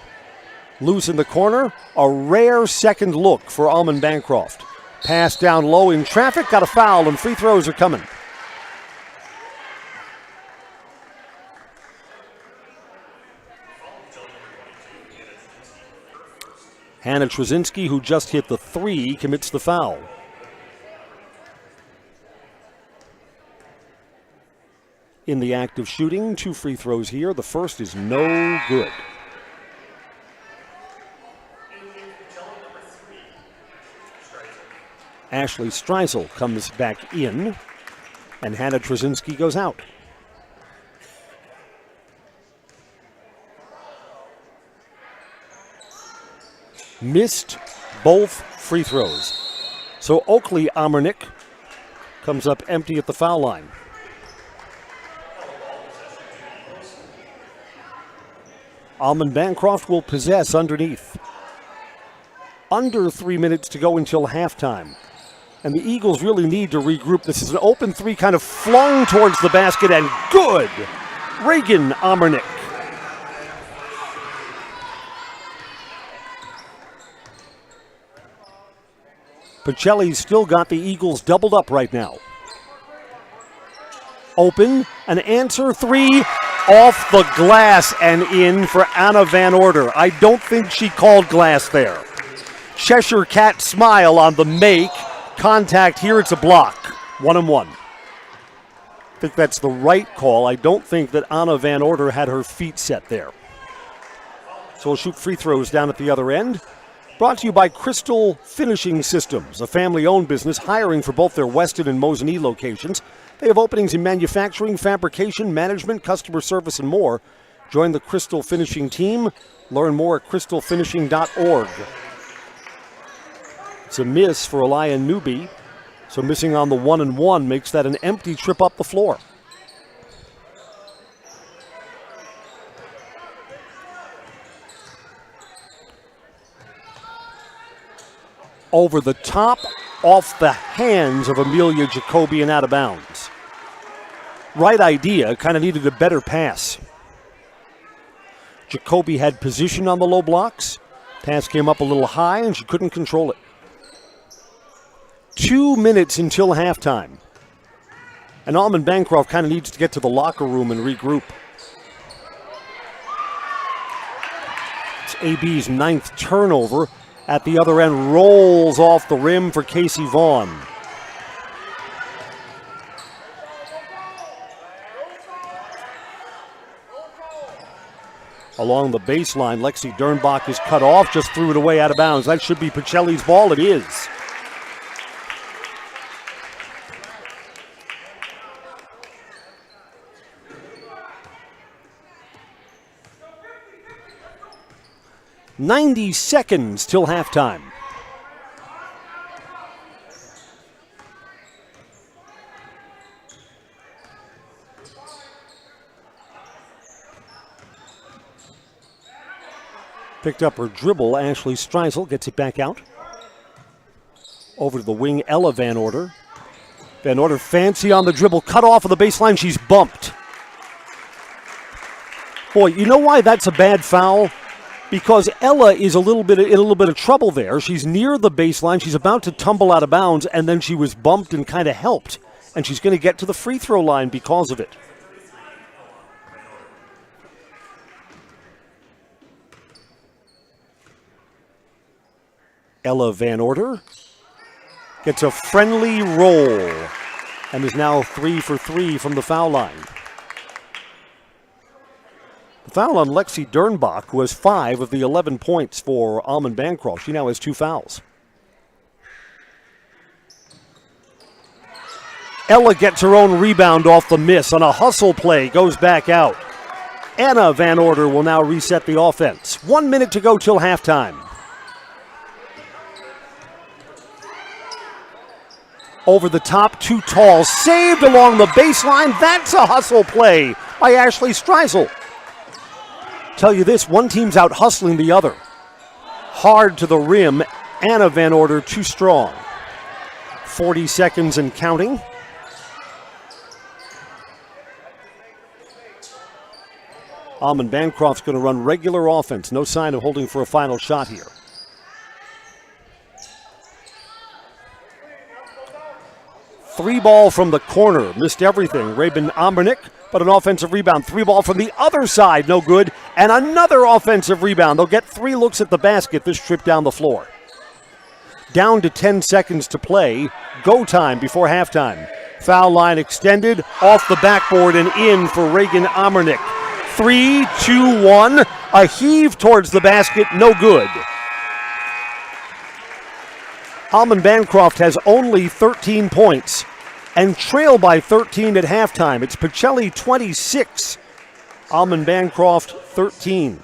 Loose in the corner. A rare second look for Almond-Bancroft. Pass down low in traffic. Got a foul, and free throws are coming. Hannah Trzynski, who just hit the 3, commits the foul. In the act of shooting, 2 free throws here. The first is no good. Ashley Streisel comes back in, and Hannah Trzynski goes out. Missed both free throws. So Oakley Amernick comes up empty at the foul line. Almond-Bancroft will possess underneath. Under 3 minutes to go until halftime. And the Eagles really need to regroup. This is an open 3 kind of flung towards the basket, and good! Reagan Amernick. Pacelli's still got the Eagles doubled up right now. Open, an answer 3, off the glass and in for Anna Van Order. I don't think she called glass there. Cheshire Cat smile on the make. Contact here, it's a block. 1-1. I think that's the right call. I don't think that Anna Van Order had her feet set there. So we'll shoot free throws down at the other end. Brought to you by Crystal Finishing Systems, a family-owned business hiring for both their Weston and Mosinee locations. They have openings in manufacturing, fabrication, management, customer service, and more. Join the Crystal Finishing team. Learn more at crystalfinishing.org. It's a miss for Elia Newby. So missing on the 1-and-1 makes that an empty trip up the floor. Over the top, off the hands of Amelia Jacoby and out of bounds. Right idea, kind of needed a better pass. Jacoby had position on the low blocks. Pass came up a little high and she couldn't control it. 2 minutes until halftime. And Almond-Bancroft kind of needs to get to the locker room and regroup. It's AB's 9th turnover. At the other end, rolls off the rim for Casey Vaughn. Along the baseline, Lexi Dernbach is cut off, just threw it away out of bounds. That should be Pacelli's ball. It is. 90 seconds till halftime. Picked up her dribble. Ashley Streisel gets it back out. Over to the wing, Ella Van Order. Van Order fancy on the dribble, cut off of the baseline. She's bumped. Boy, you know why that's a bad foul? Because Ella is in a little bit of trouble there. She's near the baseline. She's about to tumble out of bounds, and then she was bumped and kind of helped. And she's going to get to the free throw line because of it. Ella Van Order gets a friendly roll and is now 3 for 3 from the foul line. The foul on Lexi Dernbach, who has 5 of the 11 points for Almond-Bancroft. She now has 2 fouls. Ella gets her own rebound off the miss on a hustle play, goes back out. Anna Van Order will now reset the offense. 1 minute to go till halftime. Over the top, too tall, saved along the baseline. That's a hustle play by Ashley Streisel. Tell you this, one team's out hustling the other. Hard to the rim, Anna Van Order too strong. 40 seconds and counting. Almond-Bancroft's going to run regular offense. No sign of holding for a final shot here. Three ball from the corner, missed everything. Rabin Ambernick, but an offensive rebound. Three ball from the other side, no good. And another offensive rebound. They'll get 3 looks at the basket this trip down the floor. Down to 10 seconds to play. Go time before halftime. Foul line extended, off the backboard and in for Reagan Ambernick. 3, 2, 1. A heave towards the basket, no good. Almond-Bancroft has only 13 points and trail by 13 at halftime. It's Pacelli 26, Almond-Bancroft 13.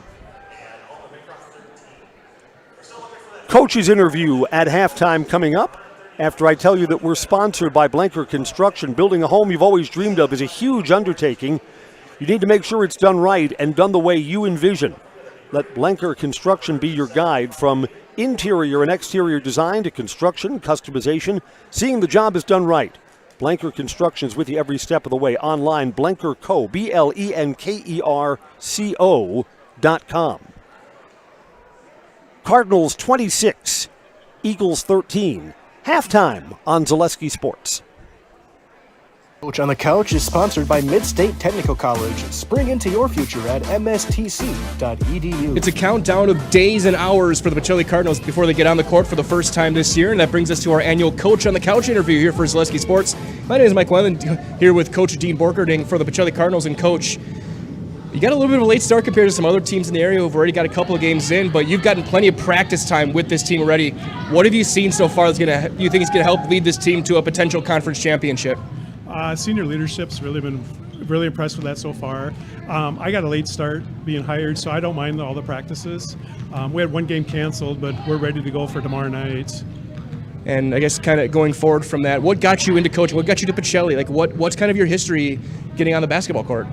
Coach's interview at halftime coming up after I tell you that we're sponsored by Blanker Construction. Building a home you've always dreamed of is a huge undertaking. You need to make sure it's done right and done the way you envision. Let Blanker Construction be your guide from interior and exterior design to construction, customization, seeing the job is done right. Blanker Construction is with you every step of the way. Online, BlankerCo, BlenkerCo.com. Cardinals 26, Eagles 13. Halftime on Zaleski Sports. Coach on the Couch is sponsored by Mid-State Technical College. Spring into your future at mstc.edu. It's a countdown of days and hours for the Pacelli Cardinals before they get on the court for the first time this year, and that brings us to our annual Coach on the Couch interview here for Zaleski Sports. My name is Mike Wendland, here with Coach Dean Borkerding for the Pacelli Cardinals. And Coach, you got a little bit of a late start compared to some other teams in the area who've already got a couple of games in, but you've gotten plenty of practice time with this team already. What have you seen so far you think is going to help lead this team to a potential conference championship? Senior leadership's really been really impressed with that so far. I got a late start being hired, so I don't mind all the practices. We had one game canceled, but we're ready to go for tomorrow night. And I guess kind of going forward from that, what got you into coaching? What got you to Pacelli? Like, what's kind of your history getting on the basketball court?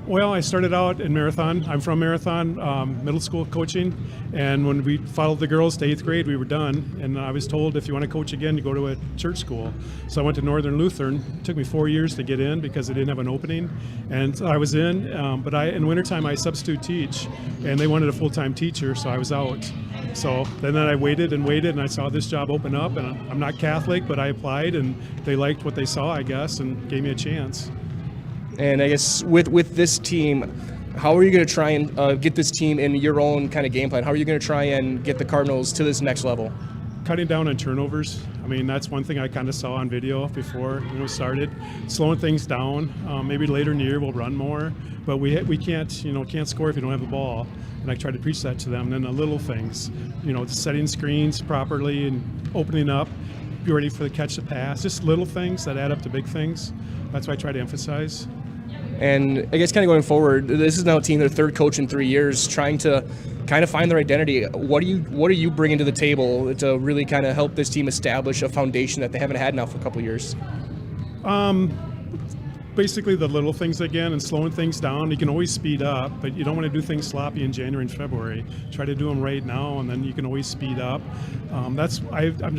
Well, I started out in Marathon. I'm from Marathon, middle school coaching, and when we followed the girls to 8th grade, we were done, and I was told if you want to coach again, you go to a church school. So I went to Northern Lutheran. It took me 4 years to get in because they didn't have an opening, and so I was in, but in wintertime I substitute teach, and they wanted a full-time teacher, so I was out. So then I waited, and I saw this job open up, and I'm not Catholic, but I applied, and they liked what they saw, I guess, and gave me a chance. And I guess with this team, how are you going to try and get this team in your own kind of game plan? How are you going to try and get the Cardinals to this next level? Cutting down on turnovers. I mean, that's one thing I kind of saw on video before we started. Slowing things down. Maybe later in the year we'll run more, but we can't score if you don't have the ball. And I try to preach that to them. And then the little things, setting screens properly and opening up, be ready for the catch the pass. Just little things that add up to big things. That's what I try to emphasize. And I guess kind of going forward, this is now a team, their third coach in 3 years, trying to kind of find their identity. What are you bringing to the table to really kind of help this team establish a foundation that they haven't had now for a couple of years? Basically the little things again and slowing things down. You can always speed up, but you don't want to do things sloppy in January and February. Try to do them right now, and then you can always speed up. I'm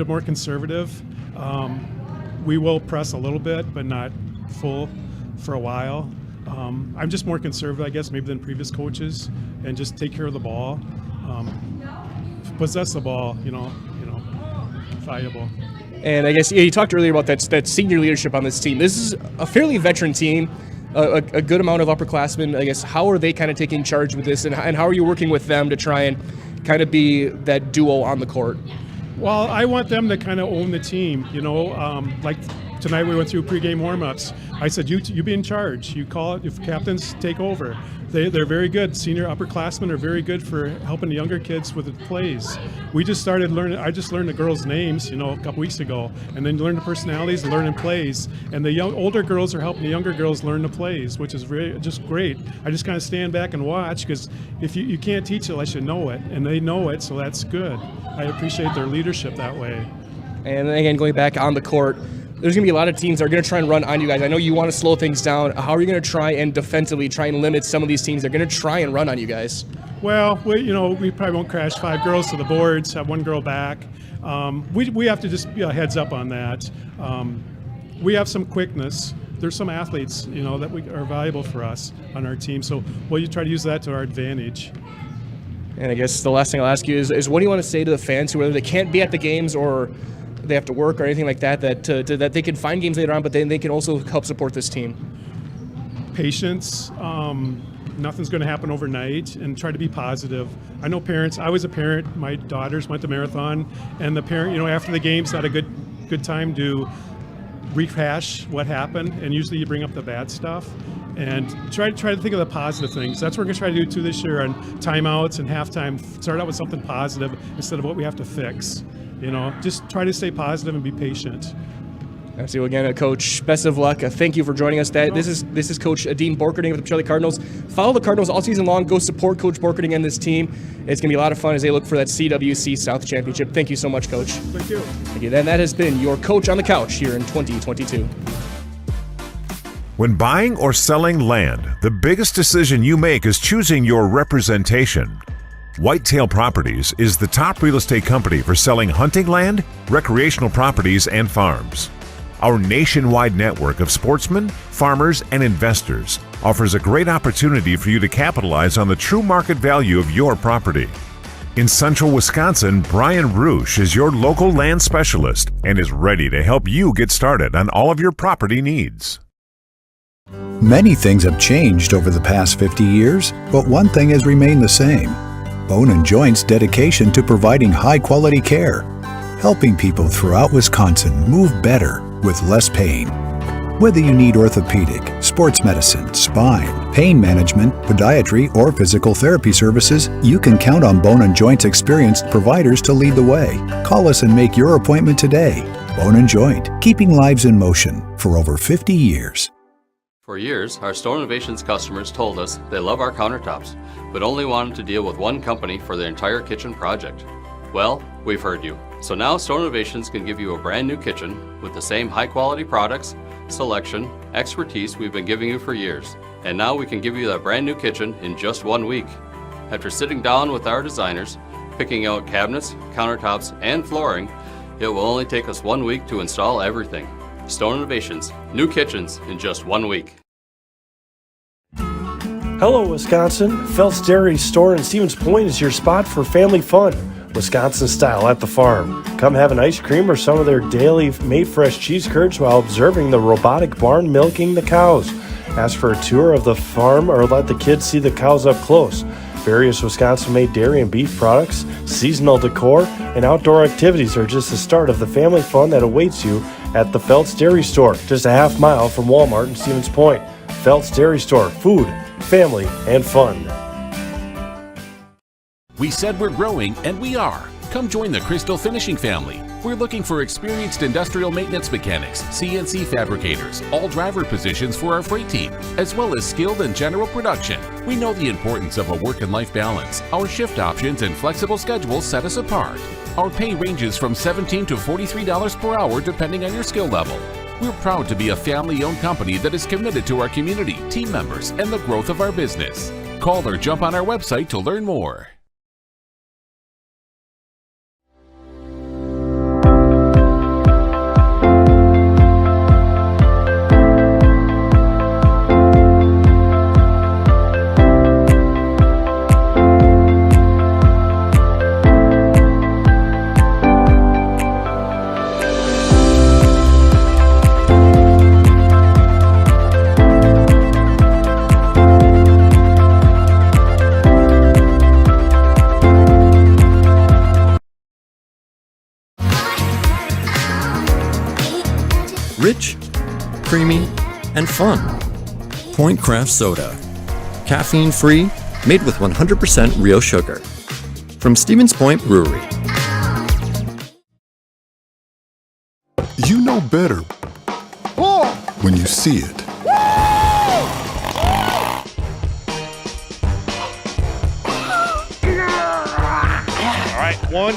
more conservative. We will press a little bit, but not full for a while. I'm just more conservative, I guess, maybe than previous coaches, and just take care of the ball, possess the ball. Valuable. And I guess you talked earlier about that senior leadership on this team. This is a fairly veteran team, a good amount of upperclassmen. I guess, how are they kind of taking charge with this, and how are you working with them to try and kind of be that duo on the court? Well, I want them to kind of own the team. Like tonight we went through pregame warm-ups. I said, you be in charge. You call it, if captains take over. They're very good. Senior upperclassmen are very good for helping the younger kids with the plays. We just started learning. I just learned the girls' names, a couple weeks ago, and then learned the personalities and learning plays. And the older girls are helping the younger girls learn the plays, which is just great. I just kind of stand back and watch, because if you can't teach it unless you know it, and they know it, so that's good. I appreciate their leadership that way. And again, going back on the court, there's going to be a lot of teams that are going to try and run on you guys. I know you want to slow things down. How are you going to try and defensively try and limit some of these teams that are going to try and run on you guys? Well, we probably won't crash 5 girls to the boards, have 1 girl back. We have to just be a heads up on that. We have some quickness. There's some athletes, that are valuable for us on our team. So we'll try to use that to our advantage. And I guess the last thing I'll ask you is what do you want to say to the fans who, whether they can't be at the games or they have to work or anything like that, that they can find games later on, but then they can also help support this team? Patience. Nothing's going to happen overnight, and try to be positive. I know parents. I was a parent. My daughters went to marathon, and the parent, after the game's not a good time to rehash what happened, and usually you bring up the bad stuff. And try to think of the positive things. That's what we're going to try to do too this year on timeouts and halftime. Start out with something positive instead of what we have to fix. Just try to stay positive and be patient. Absolutely. Again, Coach, best of luck. Thank you for joining us. This is Coach Dean Borkerding with the Pacelli Cardinals. Follow the Cardinals all season long. Go support Coach Borkerding and this team. It's going to be a lot of fun as they look for that CWC South Championship. Thank you so much, Coach. Thank you. Thank you. And that has been your Coach on the Couch here in 2022. When buying or selling land, the biggest decision you make is choosing your representation. Whitetail Properties is the top real estate company for selling hunting land, recreational properties, and farms. Our nationwide network of sportsmen, farmers, and investors offers a great opportunity for you to capitalize on the true market value of your property. In central Wisconsin, Brian Roosh is your local land specialist and is ready to help you get started on all of your property needs. Many things have changed over the past 50 years, but one thing has remained the same. Bone & Joint's dedication to providing high-quality care, helping people throughout Wisconsin move better with less pain. Whether you need orthopedic, sports medicine, spine, pain management, podiatry, or physical therapy services, you can count on Bone & Joint's experienced providers to lead the way. Call us and make your appointment today. Bone & Joint, keeping lives in motion for over 50 years. For years, our Store Innovations customers told us they love our countertops, but only wanted to deal with one company for their entire kitchen project. Well, we've heard you. So now Store Innovations can give you a brand new kitchen with the same high quality products, selection, expertise we've been giving you for years. And now we can give you that brand new kitchen in just 1 week. After sitting down with our designers, picking out cabinets, countertops, and flooring, it will only take us 1 week to install everything. Store Innovations, new kitchens in just 1 week. Hello, Wisconsin. Phelps Dairy Store in Stevens Point is your spot for family fun, Wisconsin style at the farm. Come have an ice cream or some of their daily made fresh cheese curds while observing the robotic barn milking the cows. Ask for a tour of the farm or let the kids see the cows up close. Various Wisconsin-made dairy and beef products, seasonal decor, and outdoor activities are just the start of the family fun that awaits you at the Phelps Dairy Store, just a half mile from Walmart in Stevens Point. Phelps Dairy Store, food, family, and fun. We said we're growing, and we are. Come join the Crystal Finishing family. We're looking for experienced industrial maintenance mechanics, CNC fabricators, all driver positions for our freight team, as well as skilled and general production. We know the importance of a work and life balance. Our shift options and flexible schedules set us apart. Our pay ranges from $17 to $43 per hour depending on your skill level. We're proud to be a family-owned company that is committed to our community, team members, and the growth of our business. Call or jump on our website to learn more. Rich, creamy, and fun. Point Craft Soda. Caffeine-free, made with 100% real sugar. From Stevens Point Brewery. You know better when you see it. All right, 1,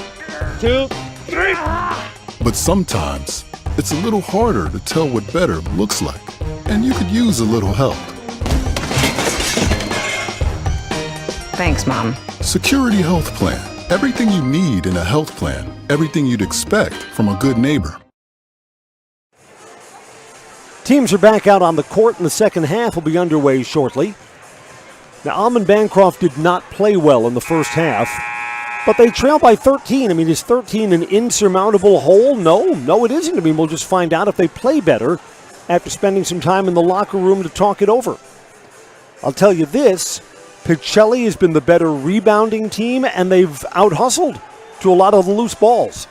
2, 3. But sometimes, it's a little harder to tell what better looks like, and you could use a little help. Thanks, Mom. Security Health Plan. Everything you need in a health plan. Everything you'd expect from a good neighbor. Teams are back out on the court, and the second half will be underway shortly. Now, Almond-Bancroft did not play well in the first half, but they trail by 13. I mean, is 13 an insurmountable hole? No, it isn't. I mean, we'll just find out if they play better after spending some time in the locker room to talk it over. I'll tell you this, Pacelli has been the better rebounding team, and they've out-hustled to a lot of the loose balls.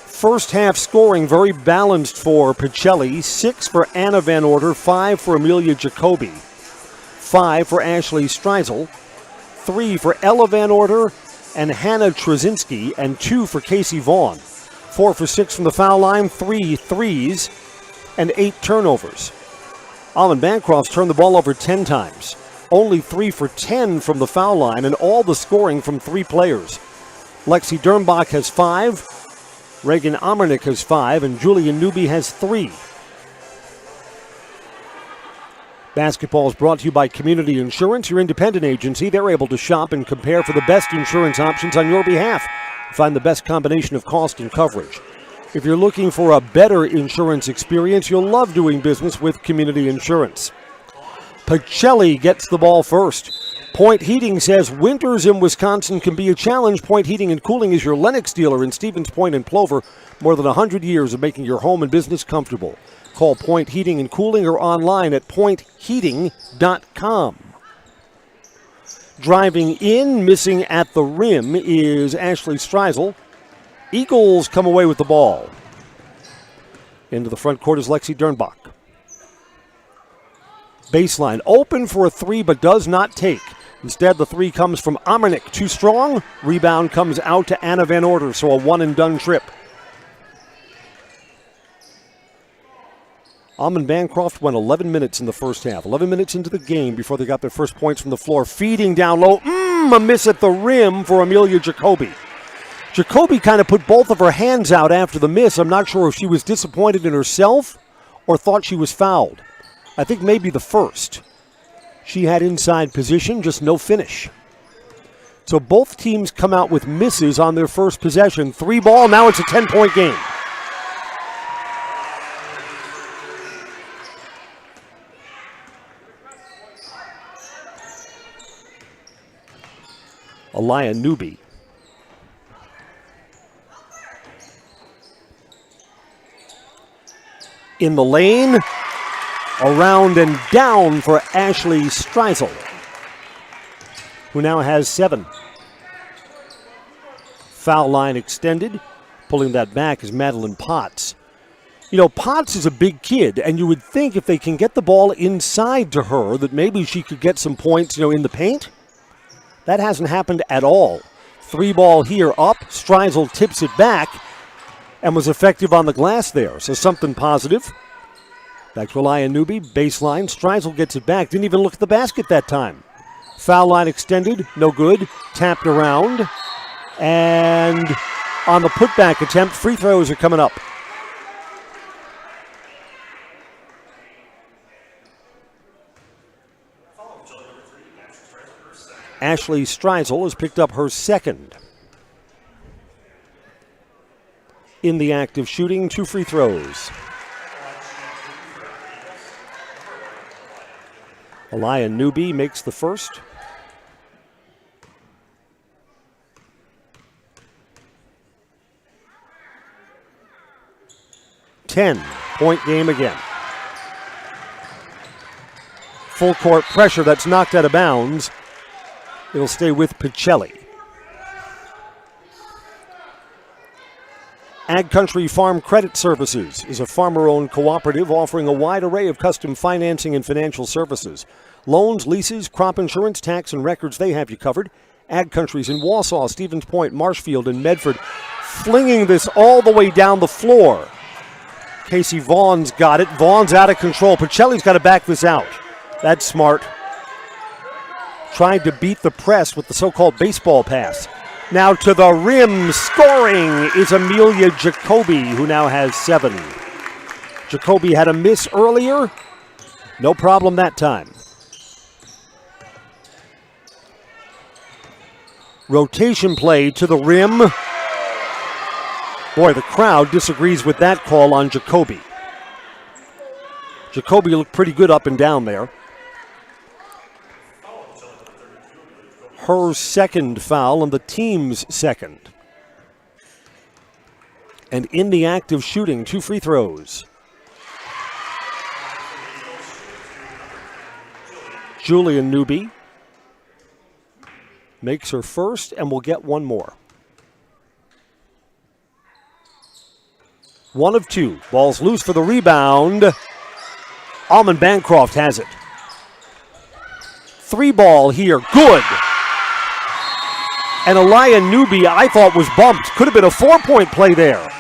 First half scoring very balanced for Pacelli, 6 for Anna Van Order, 5 for Amelia Jacoby, 5 for Ashley Streisel, 3 for Ella Van Order and Hannah Trzynski, and 2 for Casey Vaughn. 4 for 6 from the foul line, 3 threes, and 8 turnovers. Almond-Bancroft's turned the ball over 10 times. Only 3 for 10 from the foul line, and all the scoring from 3 players. Lexi Dernbach has 5, Reagan Amernick has 5, and Julian Newby has 3. Basketball is brought to you by Community Insurance, your independent agency. They're able to shop and compare for the best insurance options on your behalf. Find the best combination of cost and coverage. If you're looking for a better insurance experience, you'll love doing business with Community Insurance. Pacelli gets the ball first. Point Heating says winters in Wisconsin can be a challenge. Point Heating and Cooling is your Lennox dealer in Stevens Point and Plover. More than 100 years of making your home and business comfortable. Call Point Heating and Cooling or online at pointheating.com. Driving in, missing at the rim is Ashley Streisel. Eagles come away with the ball. Into the front court is Lexi Dernbach. Baseline open for a 3 but does not take. Instead, the 3 comes from Amernick. Too strong. Rebound comes out to Anna Van Order, so a one-and-done trip. Almond-Bancroft went 11 minutes in the first half. 11 minutes into the game before they got their first points from the floor. Feeding down low. A miss at the rim for Amelia Jacoby. Jacoby kind of put both of her hands out after the miss. I'm not sure if she was disappointed in herself or thought she was fouled. I think maybe the first. She had inside position, just no finish. So both teams come out with misses on their first possession. 3 ball, now it's a 10-point game. Aliyah Newby. In the lane, around and down for Ashley Streisel, who now has 7. Foul line extended. Pulling that back is Madeline Potts. You know, Potts is a big kid, and you would think if they can get the ball inside to her that maybe she could get some points, in the paint. That hasn't happened at all. 3 ball here up. Streisel tips it back, and was effective on the glass there, so something positive. Back to Aliyah Newby, baseline. Streisel gets it back. Didn't even look at the basket that time. Foul line extended, no good. Tapped around. And on the putback attempt, free throws are coming up. Ashley Streisel has picked up her second. In the act of shooting, 2 free throws. Aliyah Newby makes the first. Point game again. Full court pressure that's knocked out of bounds. It'll stay with Pacelli. Ag Country Farm Credit Services is a farmer-owned cooperative offering a wide array of custom financing and financial services. Loans, leases, crop insurance, tax, and records, they have you covered. Ag Country's in Wausau, Stevens Point, Marshfield, and Medford. Flinging this all the way down the floor. Casey Vaughn's got it. Vaughn's out of control. Pacelli's got to back this out. That's smart. Tried to beat the press with the so-called baseball pass. Now to the rim, scoring is Amelia Jacoby, who now has 7. Jacoby had a miss earlier. No problem that time. Rotation play to the rim. Boy, the crowd disagrees with that call on Jacoby. Jacoby looked pretty good up and down there. Her second foul and the team's second. And in the act of shooting, 2 free throws. Julian Newby makes her first and will get one more. 1 of 2. Ball's loose for the rebound. Almond-Bancroft has it. 3 ball here. Good. And Aliyah Newby, I thought, was bumped. Could have been a 4-point play there.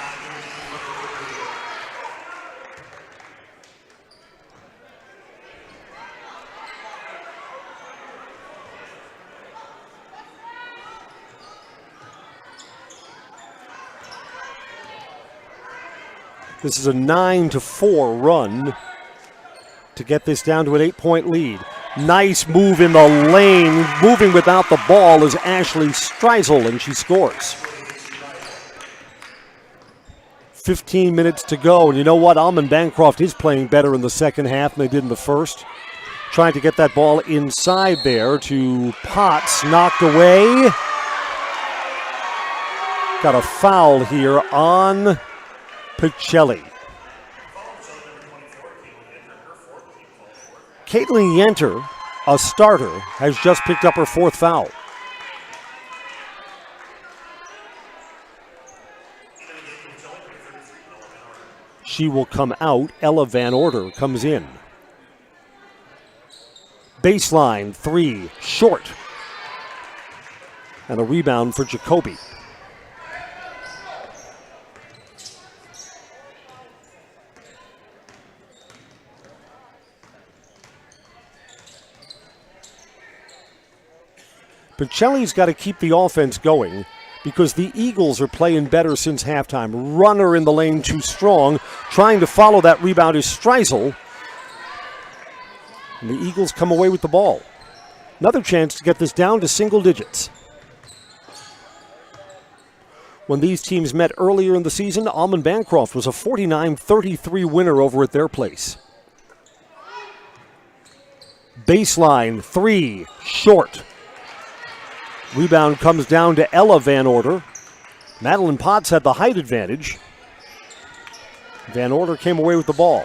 This is a 9-4 run to get this down to an 8-point lead. Nice move in the lane. Moving without the ball is Ashley Streisel, and she scores. 15 minutes to go, and you know what? Almond-Bancroft is playing better in the second half than they did in the first. Trying to get that ball inside there to Potts. Knocked away. Got a foul here on Pacelli. Caitlin Yenter, a starter, has just picked up her 4th foul. She will come out. Ella Van Order comes in. Baseline 3, short. And a rebound for Jacoby. Pacelli's got to keep the offense going because the Eagles are playing better since halftime. Runner in the lane too strong. Trying to follow that rebound is Streisel. And the Eagles come away with the ball. Another chance to get this down to single digits. When these teams met earlier in the season, Almond-Bancroft was a 49-33 winner over at their place. Baseline 3, short. Rebound comes down to Ella Van Order. Madeline Potts had the height advantage. Van Order came away with the ball.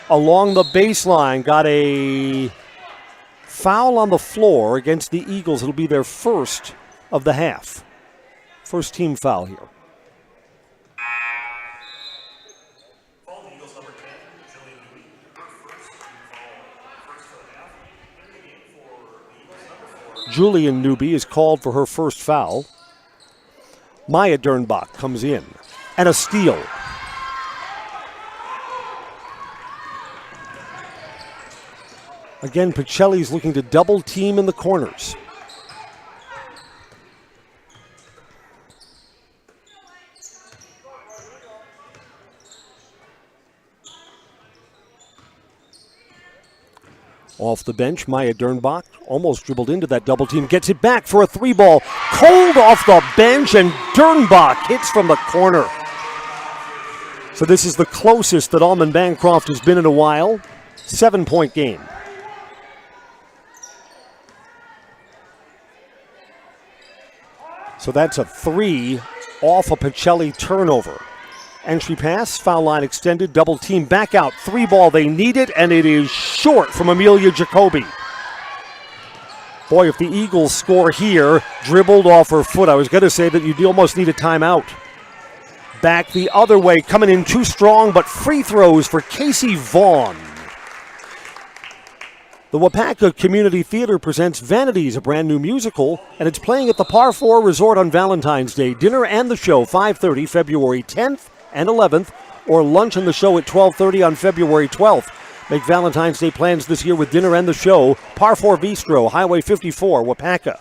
Along the baseline, got a foul on the floor against the Eagles. It'll be their first of the half. First team foul here. Julian Newby is called for her first foul. Maya Dernbach comes in. and a steal. Again, Pacelli's looking to double team in the corners. Off the bench, Maya Dernbach almost dribbled into that double team, gets it back for a 3-ball. Cold off the bench, and Dernbach hits from the corner. So this is the closest that Almond-Bancroft has been in a while. 7-point game. So that's a 3 off a Pacelli turnover. Entry pass, foul line extended, double team back out. 3-ball, they need it, and it is short from Amelia Jacoby. Boy, if the Eagles score here, dribbled off her foot, I was going to say that you'd almost need a timeout. Back the other way, coming in too strong, but free throws for Casey Vaughn. The Wapaka Community Theater presents Vanities, a brand new musical, and it's playing at the Par 4 Resort on Valentine's Day. Dinner and the show, 5:30, February 10th and 11th, or lunch and the show at 12:30 on February 12th. Make Valentine's Day plans this year with dinner and the show. Par 4 Bistro, Highway 54, Wapaka.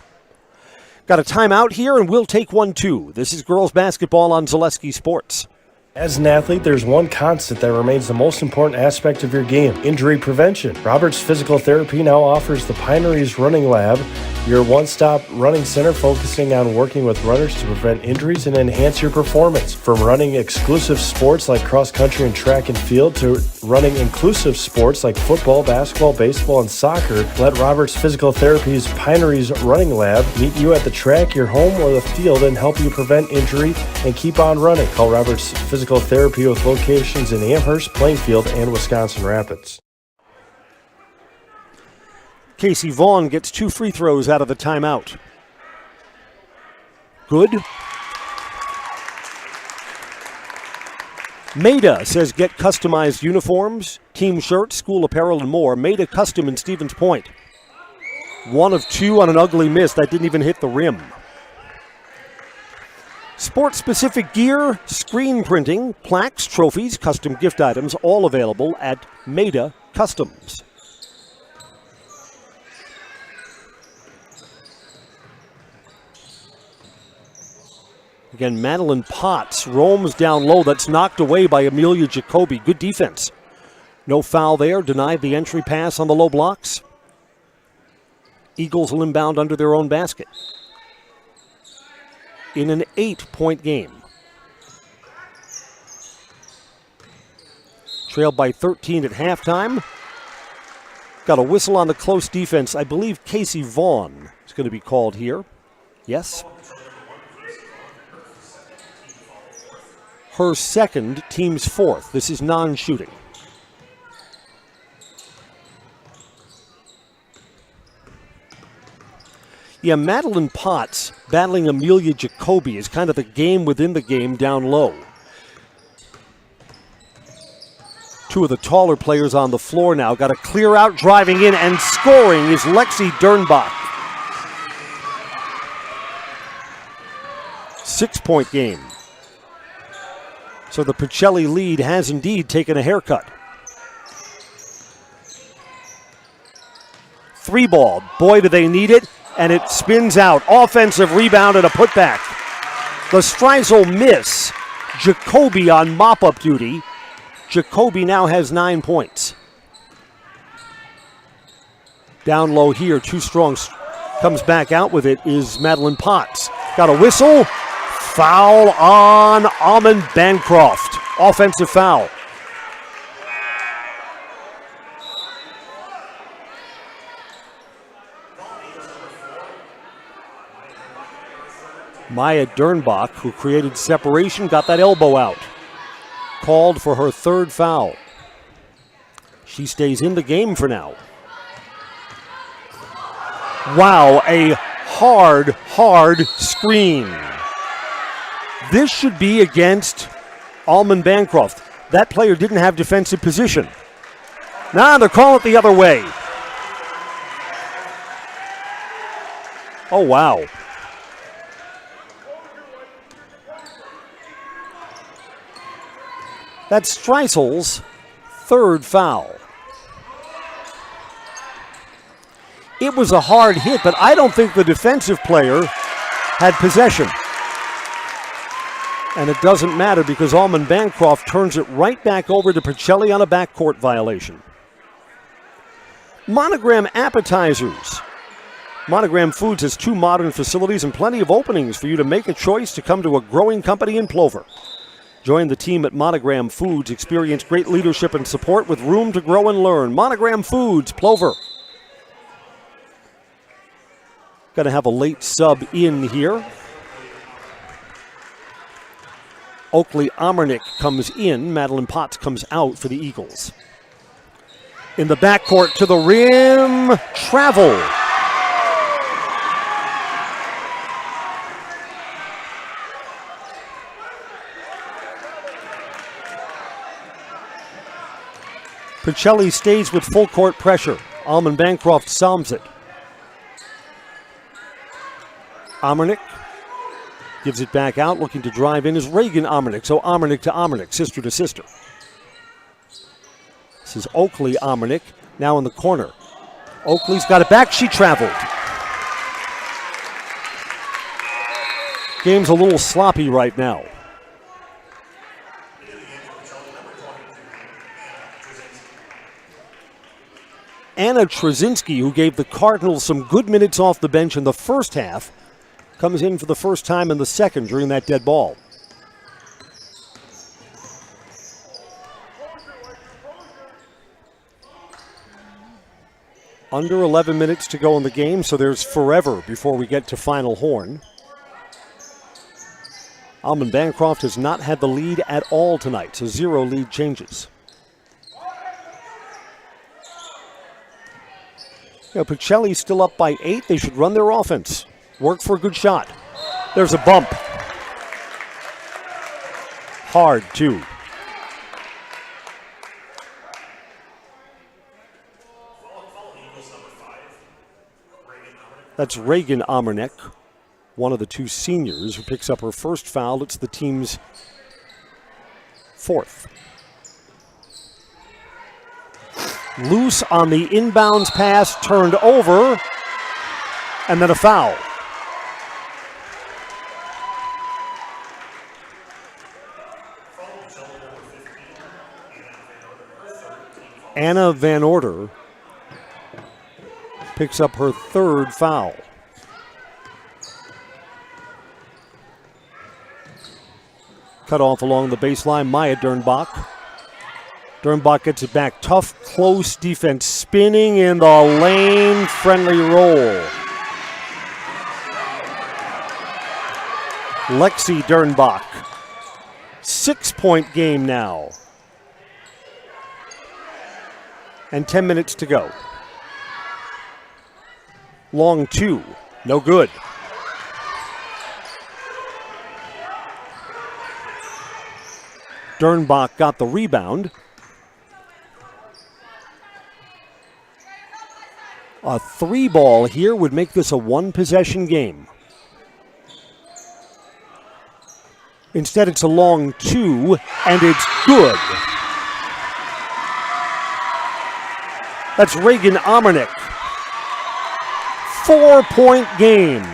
Got a timeout here, and we'll take one too. This is girls basketball on Zaleski Sports. As an athlete, there's one constant that remains the most important aspect of your game: injury prevention. Roberts Physical Therapy now offers the Pineries Running Lab, your one-stop running center focusing on working with runners to prevent injuries and enhance your performance. From running exclusive sports like cross-country and track and field to running inclusive sports like football, basketball, baseball, and soccer, let Roberts Physical Therapy's Pineries Running Lab meet you at the track, your home, or the field and help you prevent injury and keep on running. Call Roberts Physical Therapy with locations in Amherst, Plainfield, and Wisconsin Rapids. Casey Vaughn gets 2 free throws out of the timeout. Good. Maida says get customized uniforms, team shirts, school apparel, and more. Maida Custom in Stevens Point. 1 of 2 on an ugly miss. That didn't even hit the rim. Sports-specific gear, screen printing, plaques, trophies, custom gift items, all available at Maida Customs. Again, Madeline Potts roams down low. That's knocked away by Amelia Jacoby. Good defense. No foul there. Denied the entry pass on the low blocks. Eagles will inbound under their own basket. In an 8-point game. Trailed by 13 at halftime. Got a whistle on the close defense. I believe Casey Vaughn is going to be called here. Yes. Her second, team's 4th. This is non-shooting. Yeah, Madeline Potts battling Amelia Jacoby is kind of the game within the game down low. 2 of the taller players on the floor now. Got a clear out, driving in, and scoring is Lexi Dernbach. 6-point game. So the Pacelli lead has indeed taken a haircut. 3-ball. Boy, do they need it. And it spins out. Offensive rebound and a putback. The Streisel miss. Jacoby on mop-up duty. Jacoby now has 9 points. Down low here, too strong. Comes back out with it is Madeline Potts. Got a whistle. Foul on Almond-Bancroft. Offensive foul. Maya Dernbach, who created separation, got that elbow out. Called for her 3rd foul. She stays in the game for now. Wow, a hard screen. This should be against Almond-Bancroft. That player didn't have defensive position. Now they're calling it the other way. Oh, wow. That's Streisel's third foul. It was a hard hit, but I don't think the defensive player had possession. And it doesn't matter because Almond-Bancroft turns it right back over to Pacelli on a backcourt violation. Monogram appetizers. Monogram Foods has 2 modern facilities and plenty of openings for you to make a choice to come to a growing company in Plover. Join the team at Monogram Foods. Experience great leadership and support with room to grow and learn. Monogram Foods, Plover. Going to have a late sub in here. Oakley Amernick comes in. Madeline Potts comes out for the Eagles. In the backcourt to the rim, travel. Pacelli stays with full court pressure. Almond-Bancroft psalms it. Amernick gives it back out, looking to drive in is Reagan Amernick. So Amernick to Amernick, sister to sister. This is Oakley Amernick, now in the corner. Oakley's got it back, she traveled. Game's a little sloppy right now. Anna Trzynski, who gave the Cardinals some good minutes off the bench in the first half, comes in for the first time in the second during that dead ball. Under 11 minutes to go in the game, so there's forever before we get to final horn. Almond-Bancroft has not had the lead at all tonight, so 0 lead changes. Pacelli's still up by 8. They should run their offense. Work for a good shot. There's a bump. Hard, too. That's Reagan Amernick, one of the 2 seniors who picks up her first foul. It's the team's 4th. Loose on the inbounds pass, turned over, and then a foul. Anna Van Order picks up her 3rd foul. Cut off along the baseline, Maya Dernbach. Dernbach gets it back. Tough, close defense. Spinning in the lane. Friendly roll. Lexi Dernbach. 6-point game now. And 10 minutes to go. Long 2. No good. Dernbach got the rebound. A 3-ball here would make this a 1-possession game. Instead, it's a long 2, and it's good. That's Reagan Amernick. 4-point game.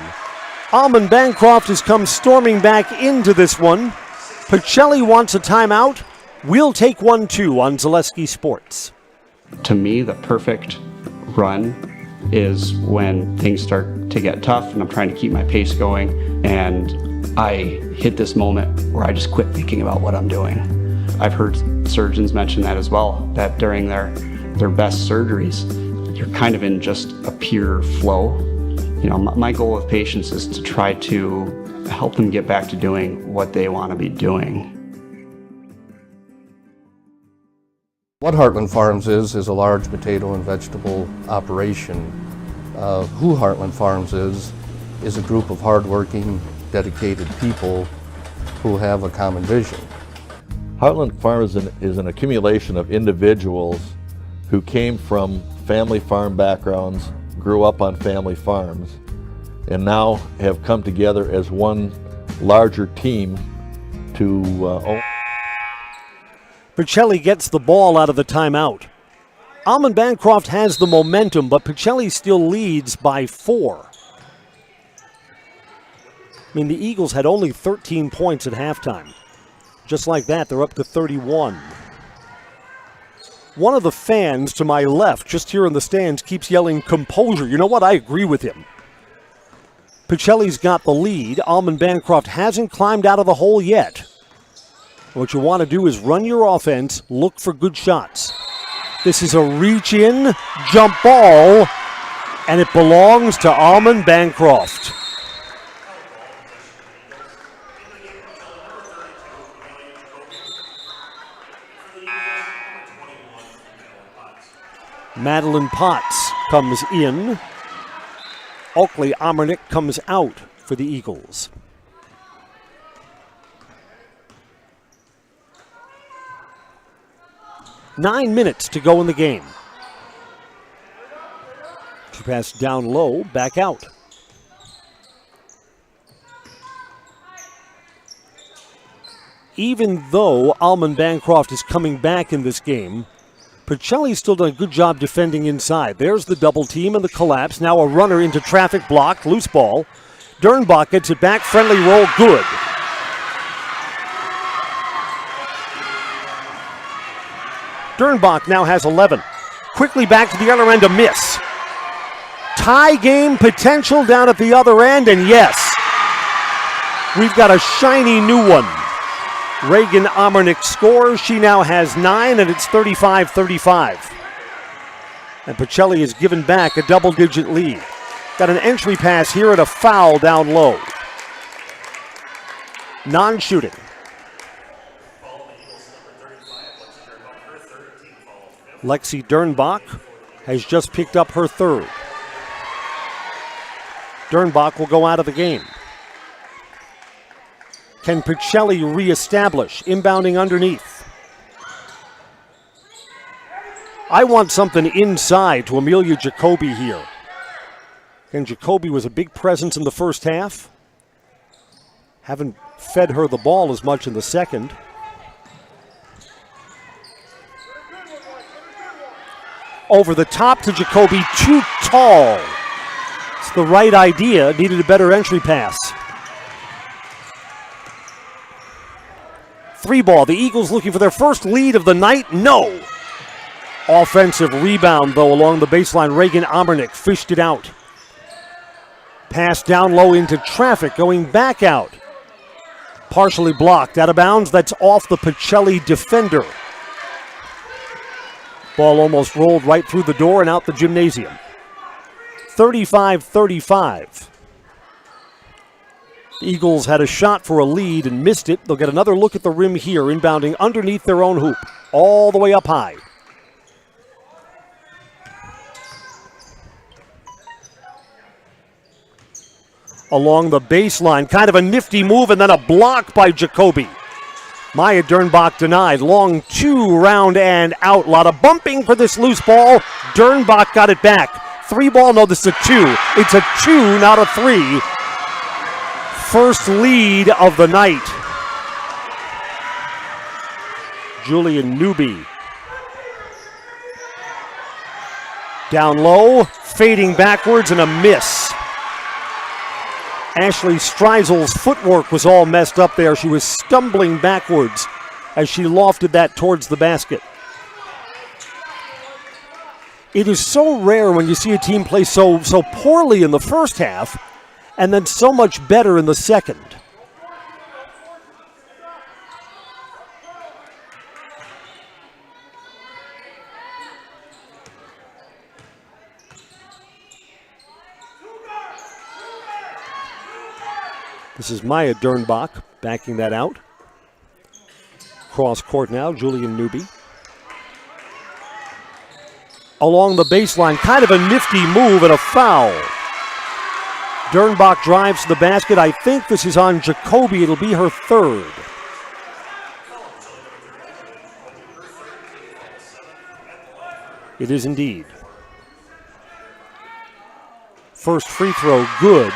Almond-Bancroft has come storming back into this one. Pacelli wants a timeout. We'll take one, too, on Zaleski Sports. To me, the perfect run is when things start to get tough and I'm trying to keep my pace going and I hit this moment where I just quit thinking about what I'm doing. I've heard surgeons mention that as well, that during their best surgeries, you're kind of in just a pure flow. You know, my goal with patients is to try to help them get back to doing what they want to be doing. What Heartland Farms is a large potato and vegetable operation. Who Heartland Farms is a group of hardworking, dedicated people who have a common vision. Heartland Farms is an accumulation of individuals who came from family farm backgrounds, grew up on family farms, and now have come together as one larger team to own. Pacelli gets the ball out of the timeout. Almond-Bancroft has the momentum, but Pacelli still leads by 4. I mean, the Eagles had only 13 points at halftime. Just like that, they're up to 31. One of the fans to my left, just here in the stands, keeps yelling, "Composure." You know what? I agree with him. Pacelli's got the lead. Almond-Bancroft hasn't climbed out of the hole yet. What you want to do is run your offense, look for good shots. This is a reach-in, jump ball, and it belongs to Almond-Bancroft. Madeline Potts comes in. Oakley Amernick comes out for the Eagles. Nine minutes to go in the game. She passed down low, back out. Even though Almond-Bancroft is coming back in this game, Pacelli's still done a good job defending inside. There's the double team and the collapse. Now a runner into traffic blocked, loose ball. Dernbach gets it back, friendly roll, good. Dernbach now has 11. Quickly back to the other end, a miss. Tie game potential down at the other end, and yes, we've got a shiny new one. Reagan Amernick scores. She now has 9, and it's 35-35. And Pacelli has given back a double-digit lead. Got an entry pass here and a foul down low. Non-shooting. Lexi Dernbach has just picked up her 3rd. Dernbach will go out of the game. Can Pacelli reestablish? Inbounding underneath. I want something inside to Amelia Jacoby here. And Jacoby was a big presence in the first half. Haven't fed her the ball as much in the second. Over the top to Jacoby, too tall. It's the right idea, needed a better entry pass. 3 ball, the Eagles looking for their first lead of the night, no. Offensive rebound though along the baseline, Reagan Amernick fished it out. Pass down low into traffic, going back out. Partially blocked, out of bounds, that's off the Pacelli defender. Ball almost rolled right through the door and out the gymnasium. 35-35. Eagles had a shot for a lead and missed it. They'll get another look at the rim here, inbounding underneath their own hoop, all the way up high. Along the baseline, kind of a nifty move and then a block by Jacoby. Maya Dernbach denied. Long 2, round and out. A lot of bumping for this loose ball. Dernbach got it back. 3 ball, no, this is a 2. It's a 2, not a 3. First lead of the night. Julian Newby. Down low, fading backwards and a miss. Ashley Streisel's footwork was all messed up there. She was stumbling backwards as she lofted that towards the basket. It is so rare when you see a team play so poorly in the first half and then so much better in the second. This is Maya Dernbach backing that out. Cross court now, Julian Newby. Along the baseline, kind of a nifty move and a foul. Dernbach drives to the basket. I think this is on Jacoby. It'll be her 3rd. It is indeed. First free throw good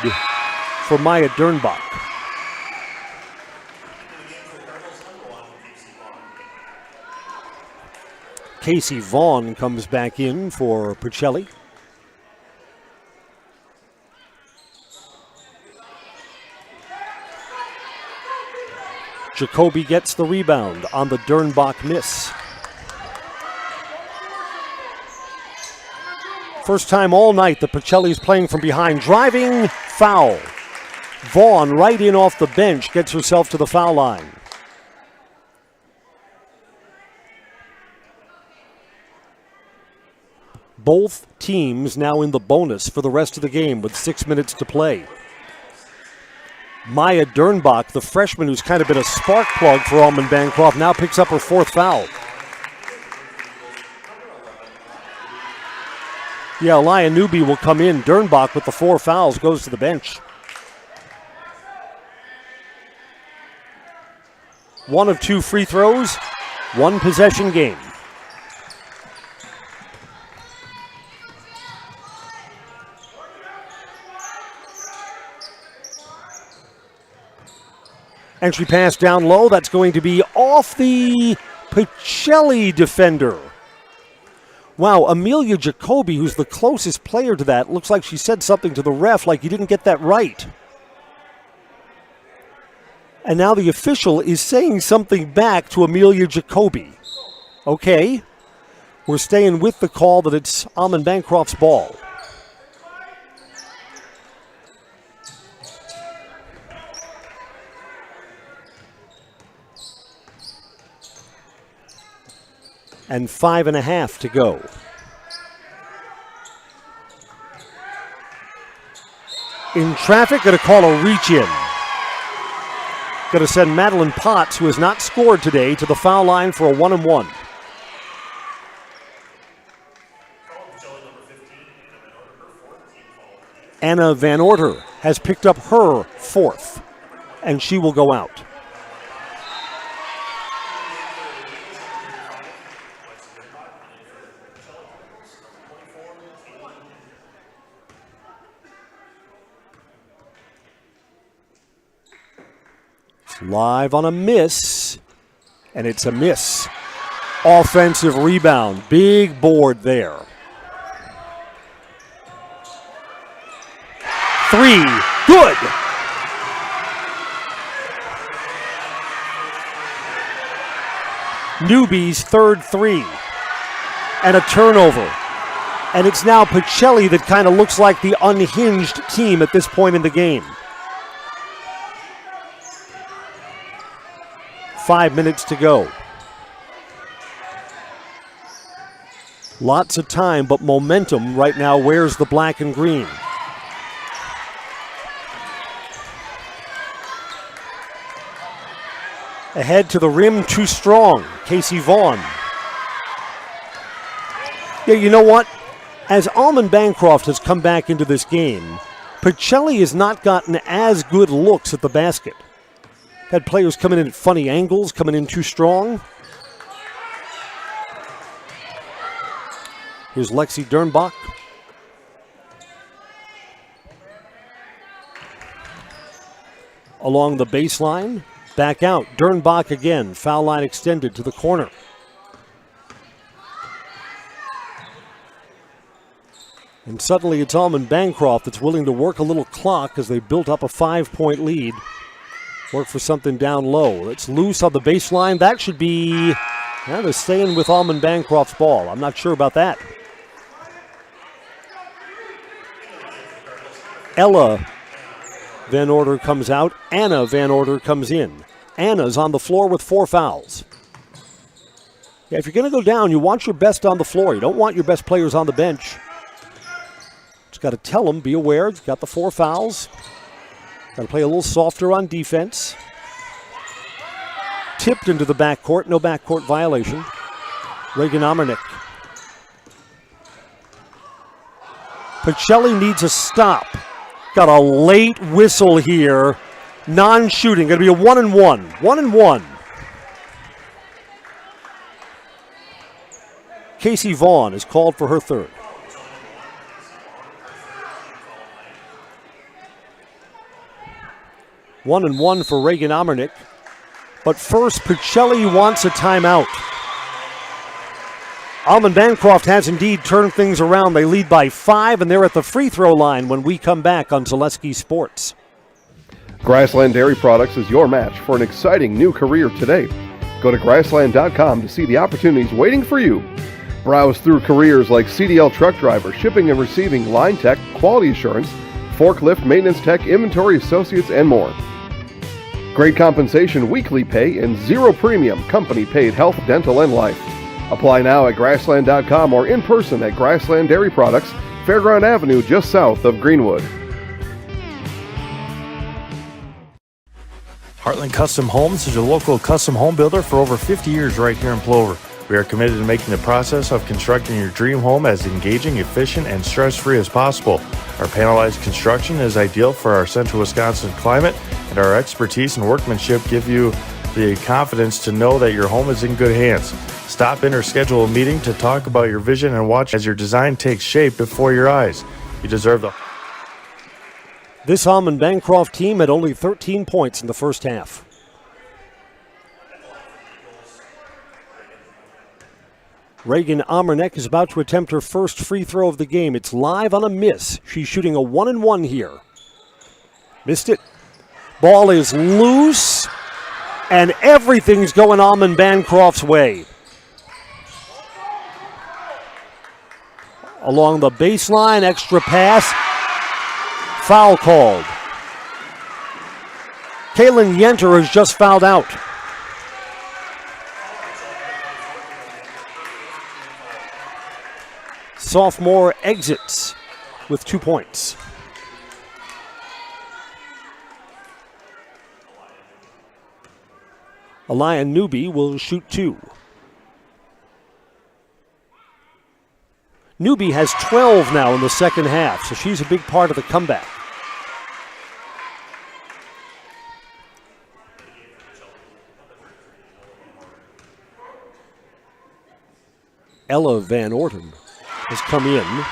for Maya Dernbach. Casey Vaughn comes back in for Pacelli. Jacoby gets the rebound on the Dernbach miss. First time all night that Pacelli's playing from behind. Driving, foul. Vaughn right in off the bench gets herself to the foul line. Both teams now in the bonus for the rest of the game with 6 minutes to play. Maya Dernbach, the freshman who's kind of been a spark plug for Almond-Bancroft, now picks up her 4th foul. Yeah, Elia Newby will come in. Dernbach with the 4 fouls goes to the bench. 1 of 2 free throws, 1 possession game. Entry pass down low. That's going to be off the Pacelli defender. Wow, Amelia Jacoby, who's the closest player to that, looks like she said something to the ref like you didn't get that right. And now the official is saying something back to Amelia Jacoby. Okay, we're staying with the call that it's Almond-Bancroft's ball. And 5.5 to go. In traffic, going to call a reach-in. Going to send Madeline Potts, who has not scored today, to the foul line for a 1-and-1. Anna Van Orter has picked up her 4th, and she will go out. Live on a miss, and it's a miss. Offensive rebound, big board there. 3, good. Newby's 3rd 3, and a turnover. And it's now Pacelli that kind of looks like the unhinged team at this point in the game. 5 minutes to go. Lots of time, but momentum right now wears the black and green. Ahead to the rim, too strong. Casey Vaughn. Yeah, you know what? As Almond-Bancroft has come back into this game, Pacelli has not gotten as good looks at the basket. Had players coming in at funny angles, coming in too strong. Here's Lexi Dernbach. Along the baseline, back out. Dernbach again, foul line extended to the corner. And suddenly it's Almond-Bancroft that's willing to work a little clock as they built up a 5-point lead. Work for something down low. It's loose on the baseline. That should be, they're staying with Almond-Bancroft's ball. I'm not sure about that. Ella Van Orter comes out. Anna Van Orter comes in. Anna's on the floor with 4 fouls. Yeah, if you're going to go down, you want your best on the floor. You don't want your best players on the bench. Just got to tell them, be aware. It's got the 4 fouls. Got to play a little softer on defense. Tipped into the backcourt. No backcourt violation. Reagan Amernick. Pacelli needs a stop. Got a late whistle here. Non-shooting. Going to be a 1-and-1. 1-and-1. Casey Vaughn is called for her 3rd. One and one for Reagan Amernick. But first, Pacelli wants a timeout. Almond-Bancroft has indeed turned things around. They lead by 5, and they're at the free throw line when we come back on Zaleski Sports. Grassland Dairy Products is your match for an exciting new career today. Go to grassland.com to see the opportunities waiting for you. Browse through careers like CDL truck driver, shipping and receiving, line tech, quality assurance, forklift, maintenance tech, inventory associates, and more. Great compensation, weekly pay, and zero premium, company paid health, dental, and life. Apply now at grassland.com or in person at Grassland Dairy Products, Fairground Avenue, just south of Greenwood. Heartland Custom Homes is your local custom home builder for over 50 years right here in Plover. We are committed to making the process of constructing your dream home as engaging, efficient, and stress-free as possible. Our panelized construction is ideal for our central Wisconsin climate, and our expertise and workmanship give you the confidence to know that your home is in good hands. Stop in or schedule a meeting to talk about your vision and watch as your design takes shape before your eyes. You deserve the... This Almond-Bancroft team had only 13 points in the first half. Reagan Amernick is about to attempt her first free throw of the game. It's live on a miss. She's shooting a 1-and-1 here. Missed it. Ball is loose, and everything's going Almond-Bancroft's way. Along the baseline, extra pass. Foul called. Kaylin Yenter has just fouled out. Sophomore exits with 2 points. Aliyah Newby will shoot 2. Newby has 12 now in the second half, so she's a big part of the comeback. Ella Van Orten has come in.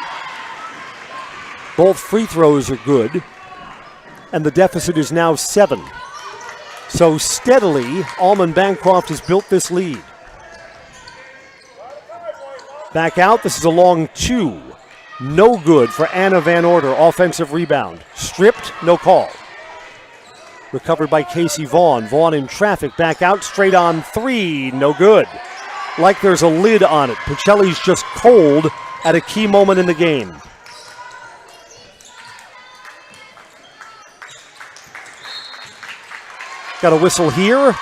Both free throws are good, and the deficit is now 7. So steadily, Almond-Bancroft has built this lead. Back out, this is a long 2. No good for Anna Van Order, offensive rebound. Stripped, no call. Recovered by Casey Vaughn. Vaughn in traffic, back out, straight on 3, no good. Like there's a lid on it. Pacelli's just cold at a key moment in the game. Got a whistle here.